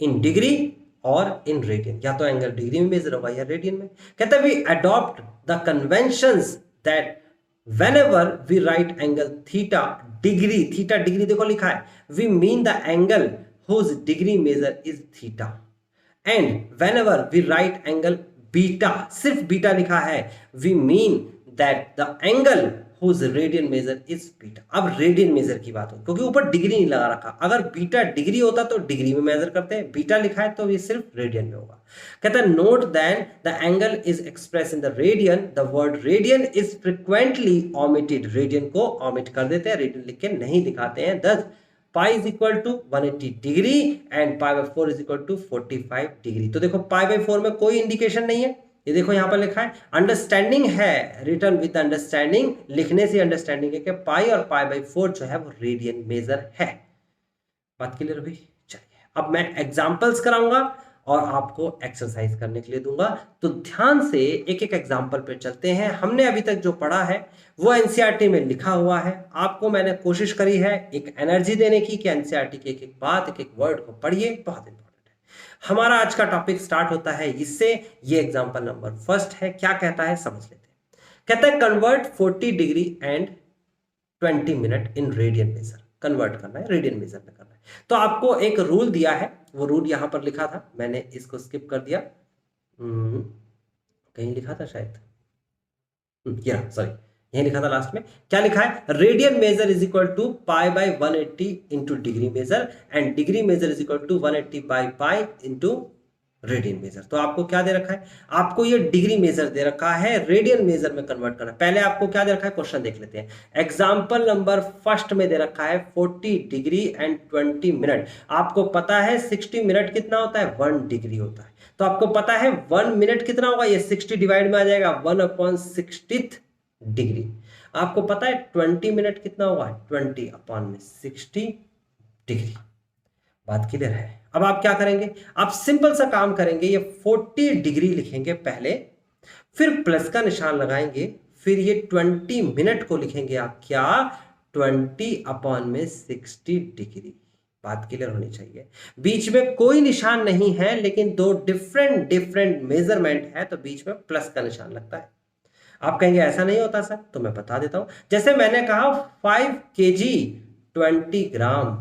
A: in degree और इन रेडियन, या तो एंगल डिग्री में मेजर होगा या रेडियन में। कहता है we adopt the conventions that whenever we write angle theta degree, theta degree देखो लिखा है, we mean the angle whose degree measure is theta, and whenever we write angle beta, सिर्फ बीटा लिखा है, we mean that the angle whose radian measure is beta। अब radian major की बात हो, क्योंकि ऊपर डिग्री नहीं लगा रखा, अगर बीटा डिग्री होता तो डिग्री में मेजर करते हैं, बीटा लिखा है तो ये सिर्फ रेडियन में होगा। कहता है note than the angle is express in the radian, the word radian is frequently omitted, radian को ओमिट कर देते हैं, रेडियन लिख के नहीं दिखाते हैं। Thus pi is equal to 180 degree and pi by 4 is equal to 45 degree. तो देखो पाई बाई 4 में कोई इंडिकेशन नहीं है, ये देखो यहां पर लिखा है अंडरस्टैंडिंग है, रिटर्न विद अंडरस्टैंडिंग, लिखने से अंडरस्टैंडिंग है कि पाई और पाई बाई 4 जो है वो रेडियन मेजर है। बात क्लियर हुई? चलिए अब मैं एग्जांपल्स कराऊंगा और आपको एक्सरसाइज करने के लिए दूंगा, तो ध्यान से एक एक एग्जांपल पे चलते हैं। हमने अभी तक जो पढ़ा है वो एनसीईआरटी में लिखा हुआ है, आपको मैंने कोशिश करी है एक एनर्जी देने की कि एनसीईआरटी की एक एक बात, एक एक वर्ड को पढ़िए, बहुत इंपॉर्टेंट है। हमारा आज का टॉपिक स्टार्ट होता है इससे, ये एग्जाम्पल नंबर फर्स्ट है। क्या कहता है समझ लेते हैं। कहता है convert 40 degree and 20 minute in radian major, convert करना है, रेडियन मेजर में करना है। तो आपको एक रूल दिया है, वो रूल यहां पर लिखा था, मैंने इसको स्किप कर दिया, कहीं लिखा था शायद, सॉरी यही लिखा था लास्ट में। क्या लिखा है, radian measure is equal to pi by 180 into degree measure and degree measure is equal to 180 by pi into radian measure. तो आपको क्या दे रखा है, आपको ये डिग्री मेजर दे रखा है, रेडियन मेजर में कन्वर्ट करना है। पहले आपको क्या दे रखा है, क्वेश्चन देख लेते हैं। एग्जांपल नंबर फर्स्ट में दे रखा है 40 डिग्री एंड 20 मिनट। आपको पता है 60 मिनट कितना होता है, 1 डिग्री होता है। तो आपको पता है 1 मिनट कितना होगा, ये 60 डिवाइड में आ जाएगा 1/60 डिग्री। आपको पता है 20 मिनट कितना होगा, 20/60 डिग्री। बात क्लियर है? अब आप क्या करेंगे, आप सिंपल सा काम करेंगे, ये 40 डिग्री लिखेंगे पहले, फिर प्लस का निशान लगाएंगे, फिर ये 20 मिनट को लिखेंगे आप क्या, 20/60 डिग्री। बात क्लियर होनी चाहिए। बीच में कोई निशान नहीं है, लेकिन दो डिफरेंट मेजरमेंट है, तो बीच में प्लस का निशान लगता है। आप कहेंगे ऐसा नहीं होता सर, तो मैं बता देता हूं। जैसे मैंने कहा 5 kg 20 ग्राम,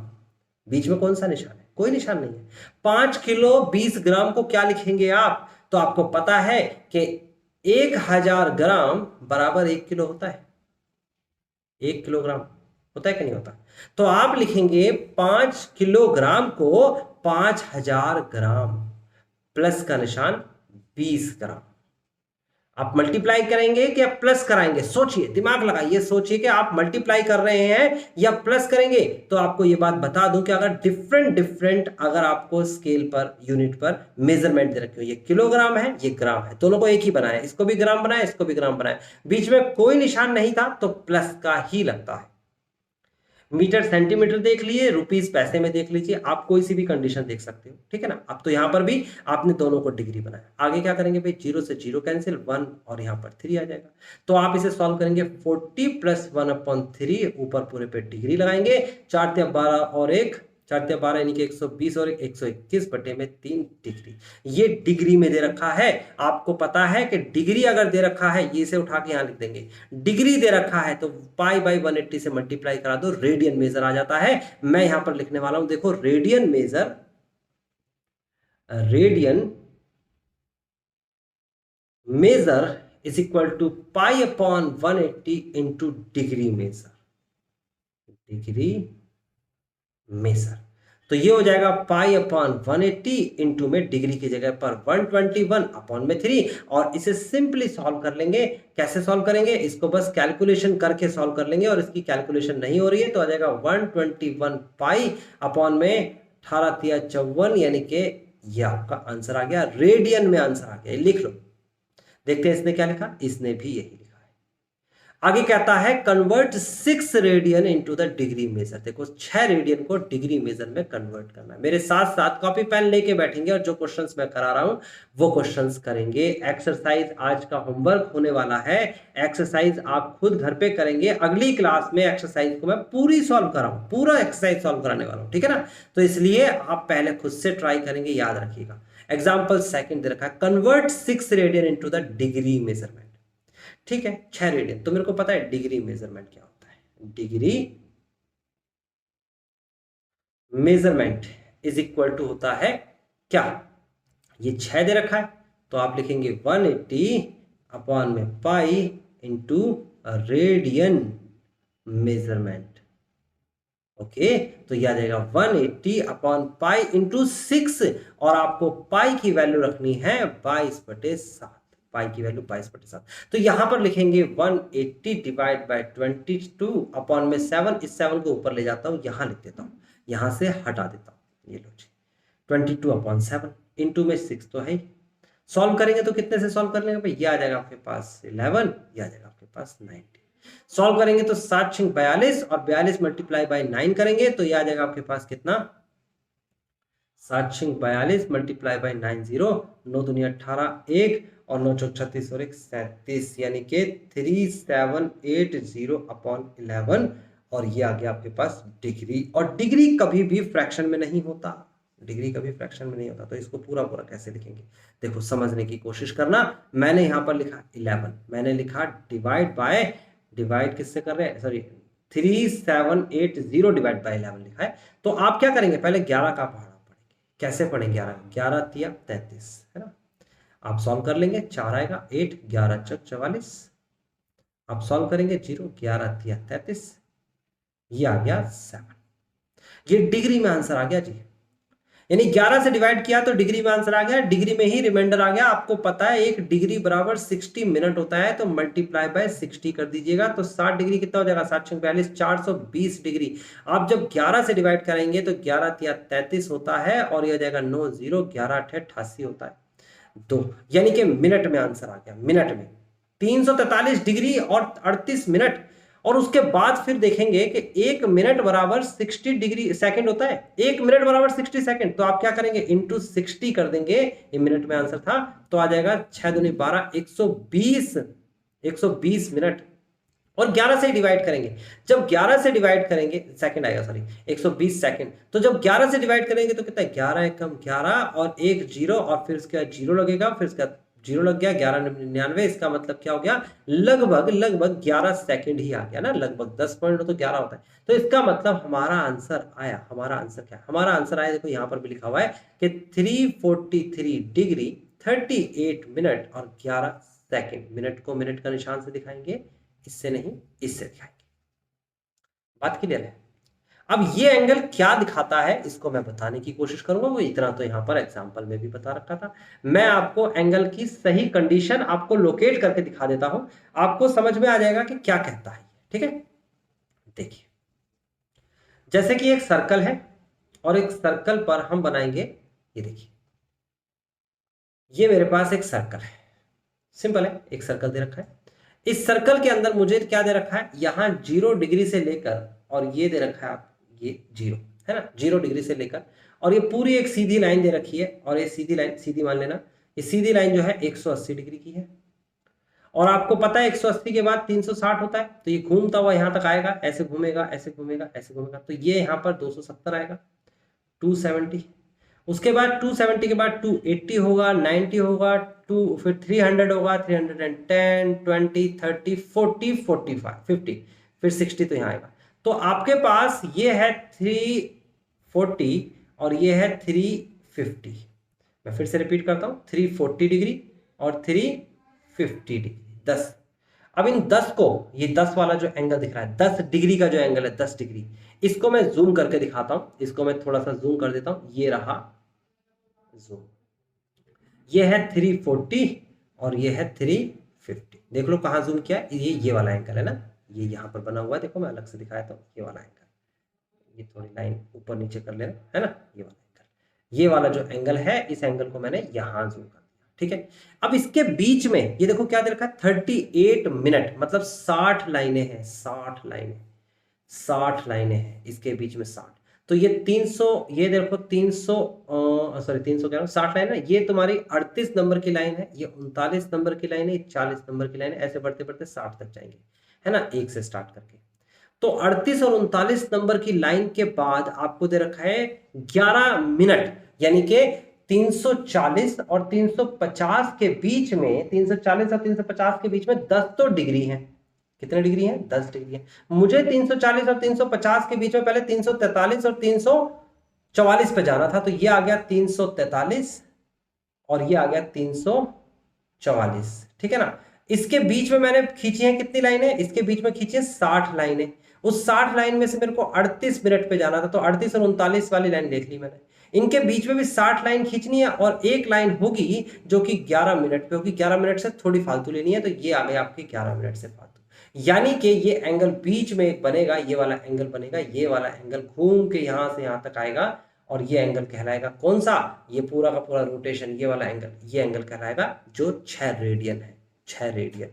A: बीच में कौन सा निशान है, कोई निशान नहीं है। 5 किलो 20 ग्राम को क्या लिखेंगे आप, तो आपको पता है कि 1000 ग्राम बराबर 1 किलो होता है, 1 किलोग्राम होता है कि नहीं होता। तो आप लिखेंगे 5 किलोग्राम को 5000 ग्राम, प्लस का निशान 20 ग्राम। आप मल्टीप्लाई करेंगे कि आप प्लस कराएंगे, सोचिए, दिमाग लगाइए, सोचिए कि आप मल्टीप्लाई कर रहे हैं या प्लस करेंगे। तो आपको ये बात बता दूं कि अगर डिफरेंट अगर आपको स्केल पर, यूनिट पर मेजरमेंट दे रखे हो, ये किलोग्राम है, ये ग्राम है, दोनों को एक ही बनाया, इसको भी ग्राम बनाया, इसको भी ग्राम बनाया, बीच में कोई निशान नहीं था, तो प्लस का ही लगता है। मीटर सेंटीमीटर देख लिए, रुपीस पैसे में देख लीजिए, आप कोई सी भी कंडीशन देख सकते हो, ठीक है ना। अब तो यहाँ पर भी आपने दोनों को डिग्री बनाया। आगे क्या करेंगे भाई, 0 से 0 कैंसिल, 1 और यहाँ पर 3 आ जाएगा। तो आप इसे सॉल्व करेंगे 40 प्लस 1/3, ऊपर पूरे पे डिग्री लगाएंगे, 4 × 12 और 1, 4 × 12 यानी कि 120 और 121 बटे में 3 डिग्री। ये डिग्री में दे रखा है। आपको पता है कि डिग्री अगर दे रखा है, ये से उठा के यहां लिख देंगे। डिग्री दे रखा है तो π/180 से मल्टीप्लाई करा दो, रेडियन मेजर आ जाता है। मैं यहां पर लिखने वाला हूं, देखो radian measure, is equal to π/180 into degree measure, तो ये हो जाएगा π/180 इंटू में डिग्री की जगह पर 121/3, और इसे सिंपली सॉल्व कर लेंगे। कैसे सॉल्व करेंगे, इसको बस कैलकुलेशन करके सॉल्व कर लेंगे, और इसकी कैलकुलेशन नहीं हो रही है तो आ जाएगा 121 π/18×3 = 54, यानी कि ये आपका आंसर आ गया, रेडियन में आंसर आ गया। लिख लो, देखते हैं इसने क्या लिखा, इसने भी यही लिखा है। आगे कहता है convert 6 radian into the degree measure. देखो 6 रेडियन को डिग्री मेजर में कन्वर्ट करना है। मेरे साथ साथ कॉपी पेन लेके बैठेंगे और जो क्वेश्चंस मैं करा रहा हूं वो क्वेश्चंस करेंगे। एक्सरसाइज आज का होमवर्क होने वाला है, एक्सरसाइज आप खुद घर पे करेंगे। अगली क्लास में एक्सरसाइज को मैं पूरी सॉल्व कराऊं, पूरा एक्सरसाइज सॉल्व कराने वाला हूं, ठीक है ना। तो इसलिए आप पहले खुद से ट्राई करेंगे, याद रखिएगा। एग्जाम्पल सेकंड दे रखा है, convert 6 radian into the degree measurement. ठीक है, 6 रेडियन, तो मेरे को पता है डिग्री मेजरमेंट क्या होता है। Degree measurement is equal to होता है क्या, ये 6 दे रखा है तो आप लिखेंगे 180/π इंटू रेडियन मेजरमेंट। ओके, तो यह आ जाएगा 180/π इंटू 6, और आपको पाई की वैल्यू रखनी है 22/7, पाई की वैल्यू 22/7। तो यहां पर लिखेंगे 180 डिवाइड बाय 22/7, इस 7 को ऊपर ले जाता हूं, यहां लिख देता हूं, यहां से हटा देता हूं। ये लो जी, 22/7 इंटू में 6 तो है। सॉल्व करेंगे तो कितने से सॉल्व कर लेंगे भाई, ये आ जाएगा आपके पास 11, ये आ जाएगा आपके पास 90। सॉल्व करेंगे तो 7 × 6 42, और 42 मल्टीप्लाई बाय 9 करेंगे तो ये आ जाएगा आपके पास कितना, 7 × 6 42 मल्टीप्लाई बाय 9 0, 9 दूनी 18, 1 और 9 चौक 36 और 1 37, यानी कि 3780/11, और ये आ गया आपके पास डिग्री। और डिग्री कभी भी फ्रैक्शन में नहीं होता, डिग्री कभी फ्रैक्शन में नहीं होता। तो इसको पूरा पूरा कैसे लिखेंगे, देखो समझने की कोशिश करना। मैंने यहां पर लिखा 11, मैंने लिखा डिवाइड बाय, डिवाइड किससे कर रहे हैं, सॉरी 3780 डिवाइड बाय 11 लिखा है। तो आप क्या करेंगे, पहले 11 का पढ़ना पड़ेगा। कैसे पढ़ेंगे, 11 × 3 = 33, है ना। आप सॉल्व कर लेंगे, 4 आएगा, 8 11 चौक 44, आप सॉल्व करेंगे 0, 11 × 3 = 33, ये आ गया 7। ये डिग्री में आंसर आ गया जी, यानी 11 से डिवाइड किया तो डिग्री में आंसर आ गया, डिग्री में ही रिमाइंडर आ गया। आपको पता है 1 डिग्री बराबर 60 मिनट होता है, तो मल्टीप्लाई बाय 60 कर दीजिएगा, तो 60 डिग्री कितना हो जाएगा, 7 × 6 42, 420 डिग्री। आप जब 11 से डिवाइड करेंगे तो 11 × 3 = 33 होता है, और ये हो जाएगा 9 0, 11 8 88 होता है 2, यानी कि मिनट में आंसर आ गया। मिनट में 343 डिग्री और 38 मिनट। और उसके बाद फिर देखेंगे कि 1 मिनट बराबर 60 डिग्री सेकंड होता है, 1 मिनट बराबर 60 सेकंड। तो आप क्या करेंगे, इंटू 60 कर देंगे, ये मिनट में आंसर था, तो आ जाएगा 6 दूनी 12, 120 मिनट। और 11 से डिवाइड करेंगे, जब 11 से डिवाइड करेंगे, सेकंड आएगा, सॉरी 120 सेकंड। तो जब 11 से डिवाइड करेंगे तो कितना है, 11 × 1 = 11 और 1 0, और फिर इसके बाद 0 लगेगा, फिर इसके बाद 0 लग गया, 1199। इसका मतलब क्या हो गया, लगभग 11 सेकंड ही आ गया ना, लगभग 10 पॉइंट तो 11 होता है। तो इसका मतलब हमारा आंसर आया, हमारा आंसर क्या है, हमारा आंसर आया, देखो यहां पर भी लिखा हुआ है कि 343 डिग्री 38 मिनट और 11 सेकंड। मिनट को मिनट का निशान से दिखाएंगे, इससे नहीं, इससे दिखाएंगे। बात क्लियर है। अब ये एंगल क्या दिखाता है, इसको मैं बताने की कोशिश करूंगा। वो इतना तो यहां पर एग्जांपल में भी बता रखा था। मैं आपको एंगल की सही कंडीशन आपको लोकेट करके दिखा देता हूं, आपको समझ में आ जाएगा कि क्या कहता है, ठीक है। देखिए, जैसे कि एक सर्कल है, और एक सर्कल पर हम बनाएंगे, ये देखिए, ये मेरे पास एक सर्कल है, सिंपल है, एक सर्कल दे रखा है। इस सर्कल के अंदर मुझे क्या दे रखा है, यहां 0 डिग्री से लेकर और ये दे रखा है आप ये 0, है ना, 0 डिग्री से लेकर, और ये पूरी एक सीधी लाइन दे रखी है, और ये सीधी लाइन, सीधी मान लेना, ये सीधी लाइन जो है 180 डिग्री की है, और आपको पता है 180 के बाद 360 होता है, तो ये घूमता हुआ यहाँ तक आएगा, ऐसे घूमेगा, ऐसे घूमेगा, ऐसे घूमेगा, तो ये यहाँ पर 270 आएगा, 270। उसके बाद 270 के बाद 280 होगा, 90 होगा, फिर 300 होगा, 310, 20, 30, 40, 45, 50, फिर 60, तो यहाँ आएगा। तो आपके पास ये है 340 और ये है 350। मैं फिर से रिपीट करता हूँ, 340 डिग्री और 350 डिग्री, 10। अब इन 10 को, ये 10 वाला जो एंगल दिख रहा है, 10 डिग्री का जो एंगल है, 10 डिग्री, इसको मैं जूम करके दिखाता हूं, इसको मैं थोड़ा सा जूम कर देता हूं, ये रहा जूम, ये है 340 और ये है 350। देख लो कहां जूम किया है, ये वाला एंगल है ना, ये यहां पर बना हुआ है, देखो मैं अलग से दिखाया था, ये वाला एंगल, ये थोड़ी लाइन ऊपर नीचे कर लेना, है ना, ये वाला एंगल, ये वाला जो एंगल है, इस एंगल को मैंने यहां जूम कर, ठीक है। अब इसके बीच में ये देखो क्या दे रखा है, 38 मिनट, मतलब 60 लाइनें हैं, 60 लाइनें, 60 लाइनें हैं इसके बीच में, 60, तो ये 300, ये देखो 300, सॉरी 300 कह रहा हूं, 60 लाइन है, ये तुम्हारी 38 नंबर की लाइन है, ये 39 नंबर की लाइन है, ये 40 नंबर की लाइन है, ऐसे बढ़ते बढ़ते 60 तक जाएंगे, है ना, एक से स्टार्ट करके। तो 38 और 39 नंबर की लाइन के बाद आपको दे रखा है 11 मिनट, यानी कि 340 और 350 के बीच में, 340 और 350 के बीच में 10 तो डिग्री है, कितने डिग्री है, 10 डिग्री है। मुझे 340 और 350 के बीच में पहले 343 और 344 पे जाना था, तो ये आ गया 343 और ये आ गया 344, ठीक है ना। इसके बीच में मैंने खींची है कितनी लाइनें, इसके बीच में खींची है 60 लाइनें, उस 60 लाइन में से मेरे को 38 मिनट पे जाना था, तो 38 और 39 वाली लाइन देख ली मैंने। इनके बीच में भी 60 लाइन खींचनी है, और एक लाइन होगी जो कि 11 मिनट पे होगी, 11 मिनट से थोड़ी फालतू लेनी है, तो ये आ गए आपके 11 मिनट से फालतू, यानी कि ये एंगल बीच में एक बनेगा, ये वाला एंगल बनेगा, ये वाला एंगल घूम के यहां से यहां तक आएगा, और ये एंगल कहलाएगा कौन सा, ये पूरा का पूरा रोटेशन, ये वाला एंगल, ये एंगल कहलाएगा जो 6 रेडियन है, 6 रेडियन।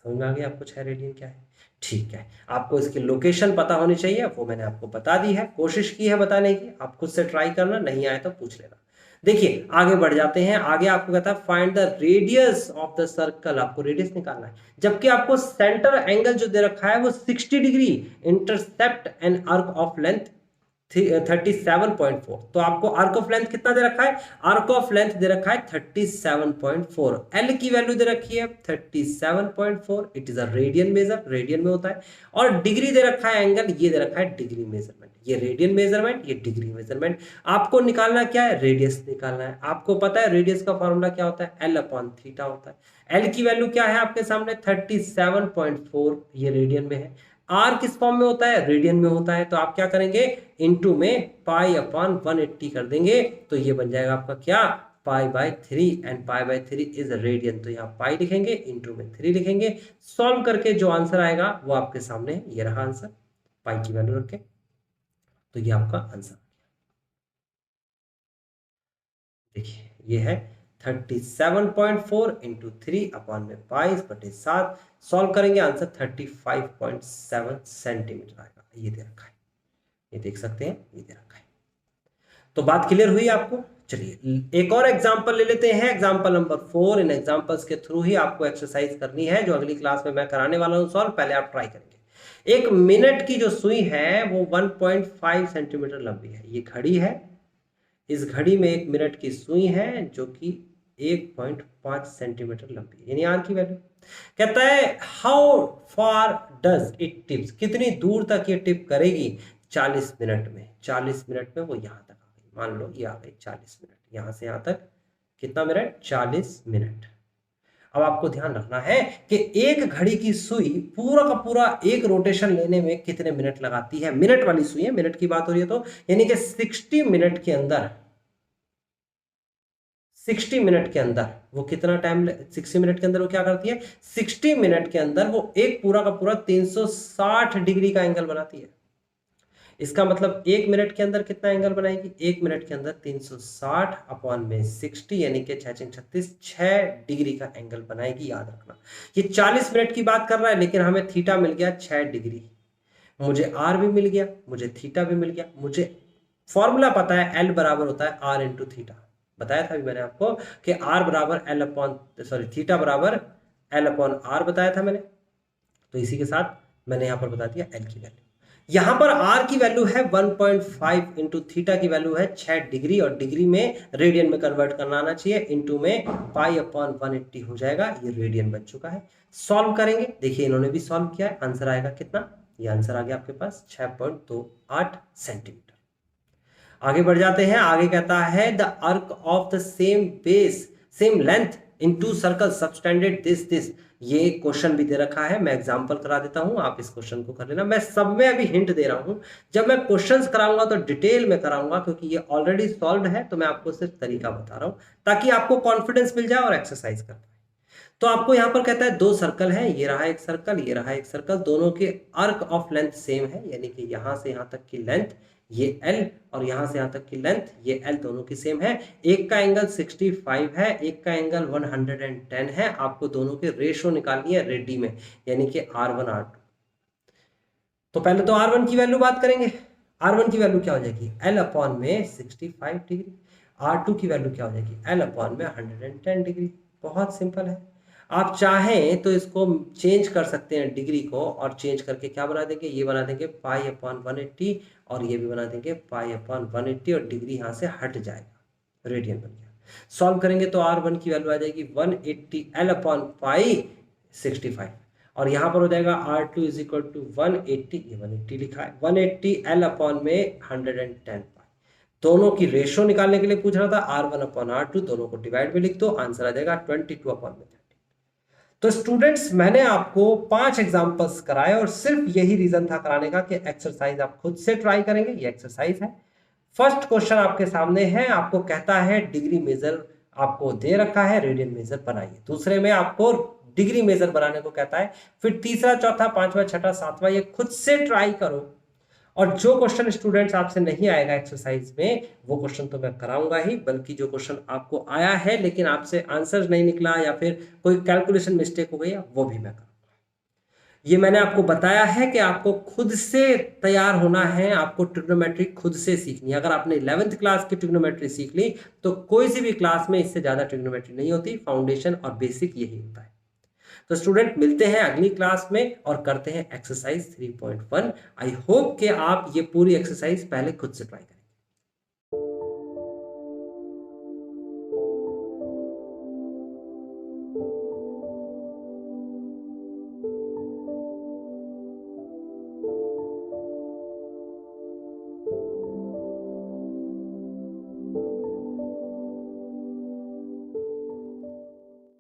A: समझ में आ गया आपको 6 रेडियन क्या है, ठीक है। आपको इसकी लोकेशन पता होनी चाहिए, वो मैंने आपको बता दी है, कोशिश की है बताने की, आप खुद से ट्राई करना, नहीं आए तो पूछ लेना। देखिए आगे बढ़ जाते हैं, आगे आपको कहता है find the radius of the circle, आपको रेडियस निकालना है, जबकि आपको सेंटर एंगल जो दे रखा है वो 60 degree intercept N arc of length 37.4, तो आपको आर्क ऑफ लेंथ कितना दे रखा है, आर्क ऑफ लेंथ दे रखा है 37.4, एल की वैल्यू दे रखी है 37.4, it is a radian major, radian में होता है, और डिग्री दे रखा है एंगल, ये दे रखा है डिग्री मेजरमेंट, ये रेडियन मेजरमेंट, ये डिग्री मेजरमेंट। आपको निकालना क्या है, रेडियस निकालना है। आपको पता है रेडियस का फॉर्मूला क्या होता है, एल अपॉन थीटा होता है। एल की वैल्यू क्या है आपके सामने 37.4, ये रेडियन में है। आर किस फॉर्म में होता है, रेडियन में होता है, तो आप क्या करेंगे, इनटू में पाई अपॉन 180 कर देंगे, तो ये बन जाएगा आपका क्या, pi by 3, and pi by 3 is radian, तो यहाँ पाई लिखेंगे, इनटू में 3 लिखेंगे, सॉल्व करके जो आंसर आएगा वो आपके सामने, ये रहा आंसर, पाई की वैल्यू रख के, तो ये आपका आंसर। देखिए ये है 37.4 इंटू 3 अपॉन में 22/7, सॉल्व करेंगे आंसर 35.7 सेंटीमीटर आएगा, ये दे रखा है, ये देख सकते हैं, ये दे रखा है। तो बात क्लियर हुई आपको। चलिए एक और एग्जांपल ले लेते हैं, एग्जांपल नंबर 4। इन एग्जांपल्स के थ्रू ही आपको एक्सरसाइज करनी है जो अगली क्लास में मैं कराने वाला हूं सॉल्व, पहले आप ट्राई करेंगे। एक मिनट की जो सुई है वो 1.5 सेंटीमीटर लंबी है, ये घड़ी है, इस घड़ी में एक मिनट की सुई है जो कि 1.5 सेंटीमीटर लंबी है, यानी आर की वैल्यू। कहता है how far does it tips, कितनी दूर तक ये टिप करेगी 40 मिनट में। 40 मिनट में वो यहां तक आ गई, मान लो ये आ गई 40 मिनट, यहां से यहां तक कितना मिनट, 40 मिनट। अब आपको ध्यान रखना है कि एक घड़ी की सुई पूरा का पूरा एक रोटेशन लेने में कितने मिनट लगाती है, मिनट वाली सुई है, मिनट की बात हो रही है, तो यानी कि 60 मिनट के अंदर, 60 मिनट के अंदर वो कितना टाइम, 60 मिनट के अंदर वो क्या करती है, 60 मिनट के अंदर वो एक पूरा का पूरा 360 डिग्री का एंगल बनाती है। इसका मतलब एक मिनट के अंदर कितना एंगल बनाएगी, एक मिनट के अंदर 360 अपॉन में 60, यानी कि 6 डिग्री का एंगल बनाएगी, याद रखना। ये 40 मिनट की बात कर रहा है, लेकिन हमें थीटा मिल गया 6 डिग्री, मुझे आर भी मिल गया, मुझे थीटा भी मिल गया, मुझे फॉर्मूला पता है एल बराबर होता है आर इंटू थीटा। बताया था अभी मैंने आपको कि आर बराबर एल अपॉन सॉरी थीटा बराबर एल अपॉन आर बताया था मैंने। तो इसी के साथ मैंने यहाँ पर बता दिया एल की वैल्यू। यहाँ पर आर की वैल्यू है 1.5 इंटू थीटा की वैल्यू है 6 डिग्री, और डिग्री में रेडियन में कन्वर्ट करना आना चाहिए, इंटू में पाई अपॉन 180 हो जाएगा। ये रेडियन बन चुका है। सॉल्व करेंगे, देखिए इन्होंने भी सॉल्व किया है, आंसर आएगा कितना, ये आंसर आ गया आपके पास 6.28 सेंटीमीटर। आगे बढ़ जाते हैं, आगे कहता है the arc of the same base same length in two circle subtended this. ये क्वेश्चन भी दे रखा है, मैं एग्जांपल करा देता हूं, आप इस क्वेश्चन को कर लेना। मैं सब में अभी हिंट दे रहा हूं, जब मैं क्वेश्चंस कराऊंगा तो डिटेल में कराऊंगा, क्योंकि ये ऑलरेडी सॉल्व्ड है, तो मैं आपको सिर्फ तरीका बता रहा हूं ताकि आपको कॉन्फिडेंस मिल जाए और एक्सरसाइज कर पाए। तो आपको यहां पर कहता है दो सर्कल है, ये रहा एक सर्कल, ये रहा एक सर्कल, दोनों के आर्क ऑफ लेंथ सेम है, यानी कि यहां से यहां तक की लेंथ ये L और यहां से यहां तक की लेंथ ये L, दोनों की सेम है। एक का एंगल 65 है, एक का एंगल 110 है। आपको दोनों के रेशो निकालनी है रेडी में, यानी कि R1 R2। तो पहले तो R1 की वैल्यू बात करेंगे। R1 की वैल्यू क्या हो जाएगी, L अपॉन में 65 डिग्री। R2 की वैल्यू क्या हो जाएगी, L अपॉन में 110 डिग्री। बहुत सिंपल है। आप चाहें तो इसको चेंज कर सकते हैं डिग्री को, और चेंज करके क्या बना देंगे, ये बना देंगे पाई अपॉन 180, और ये भी बना देंगे पाई अपॉन 180, और डिग्री यहाँ से हट जाएगा, रेडियन बन गया। सॉल्व करेंगे तो R1 की वैल्यू आ जाएगी 180 L अपॉन पाई 65, और यहाँ पर हो जाएगा R2 इज इक्वल टू 180, ये 180 लिखा है, 180 L अपॉन में 110 पाई। दोनों की रेशो निकालने के लिए पूछ रहा था, R1 अपॉन R2, दोनों को डिवाइड में लिख दो, आंसर आ जाएगा 22 अपॉन में। तो स्टूडेंट्स मैंने आपको 5 एग्जांपल्स कराए, और सिर्फ यही रीजन था कराने का कि एक्सरसाइज आप खुद से ट्राई करेंगे। ये एक्सरसाइज है। फर्स्ट क्वेश्चन आपके सामने है, आपको कहता है डिग्री मेजर आपको दे रखा है, रेडियन मेजर बनाइए। दूसरे में आपको डिग्री मेजर बनाने को कहता है। फिर तीसरा, चौथा, पांचवा, छठा, सातवां ये खुद से ट्राई करो, और जो क्वेश्चन स्टूडेंट्स आपसे नहीं आएगा एक्सरसाइज में, वो क्वेश्चन तो मैं कराऊंगा ही, बल्कि जो क्वेश्चन आपको आया है लेकिन आपसे आंसर नहीं निकला, या फिर कोई कैलकुलेशन मिस्टेक हो गई, वो भी मैं कराऊंगा। ये मैंने आपको बताया है कि आपको खुद से तैयार होना है, आपको ट्रिग्नोमेट्री खुद से सीखनी है। अगर आपने 11th क्लास की ट्रिग्नोमेट्री सीख ली तो कोई सी भी क्लास में इससे ज्यादा ट्रिग्नोमेट्री नहीं होती। फाउंडेशन और बेसिक यही होता है। तो स्टूडेंट मिलते हैं अगली क्लास में और करते हैं एक्सरसाइज 3.1। आई होप कि आप ये पूरी एक्सरसाइज पहले खुद से ट्राई करें।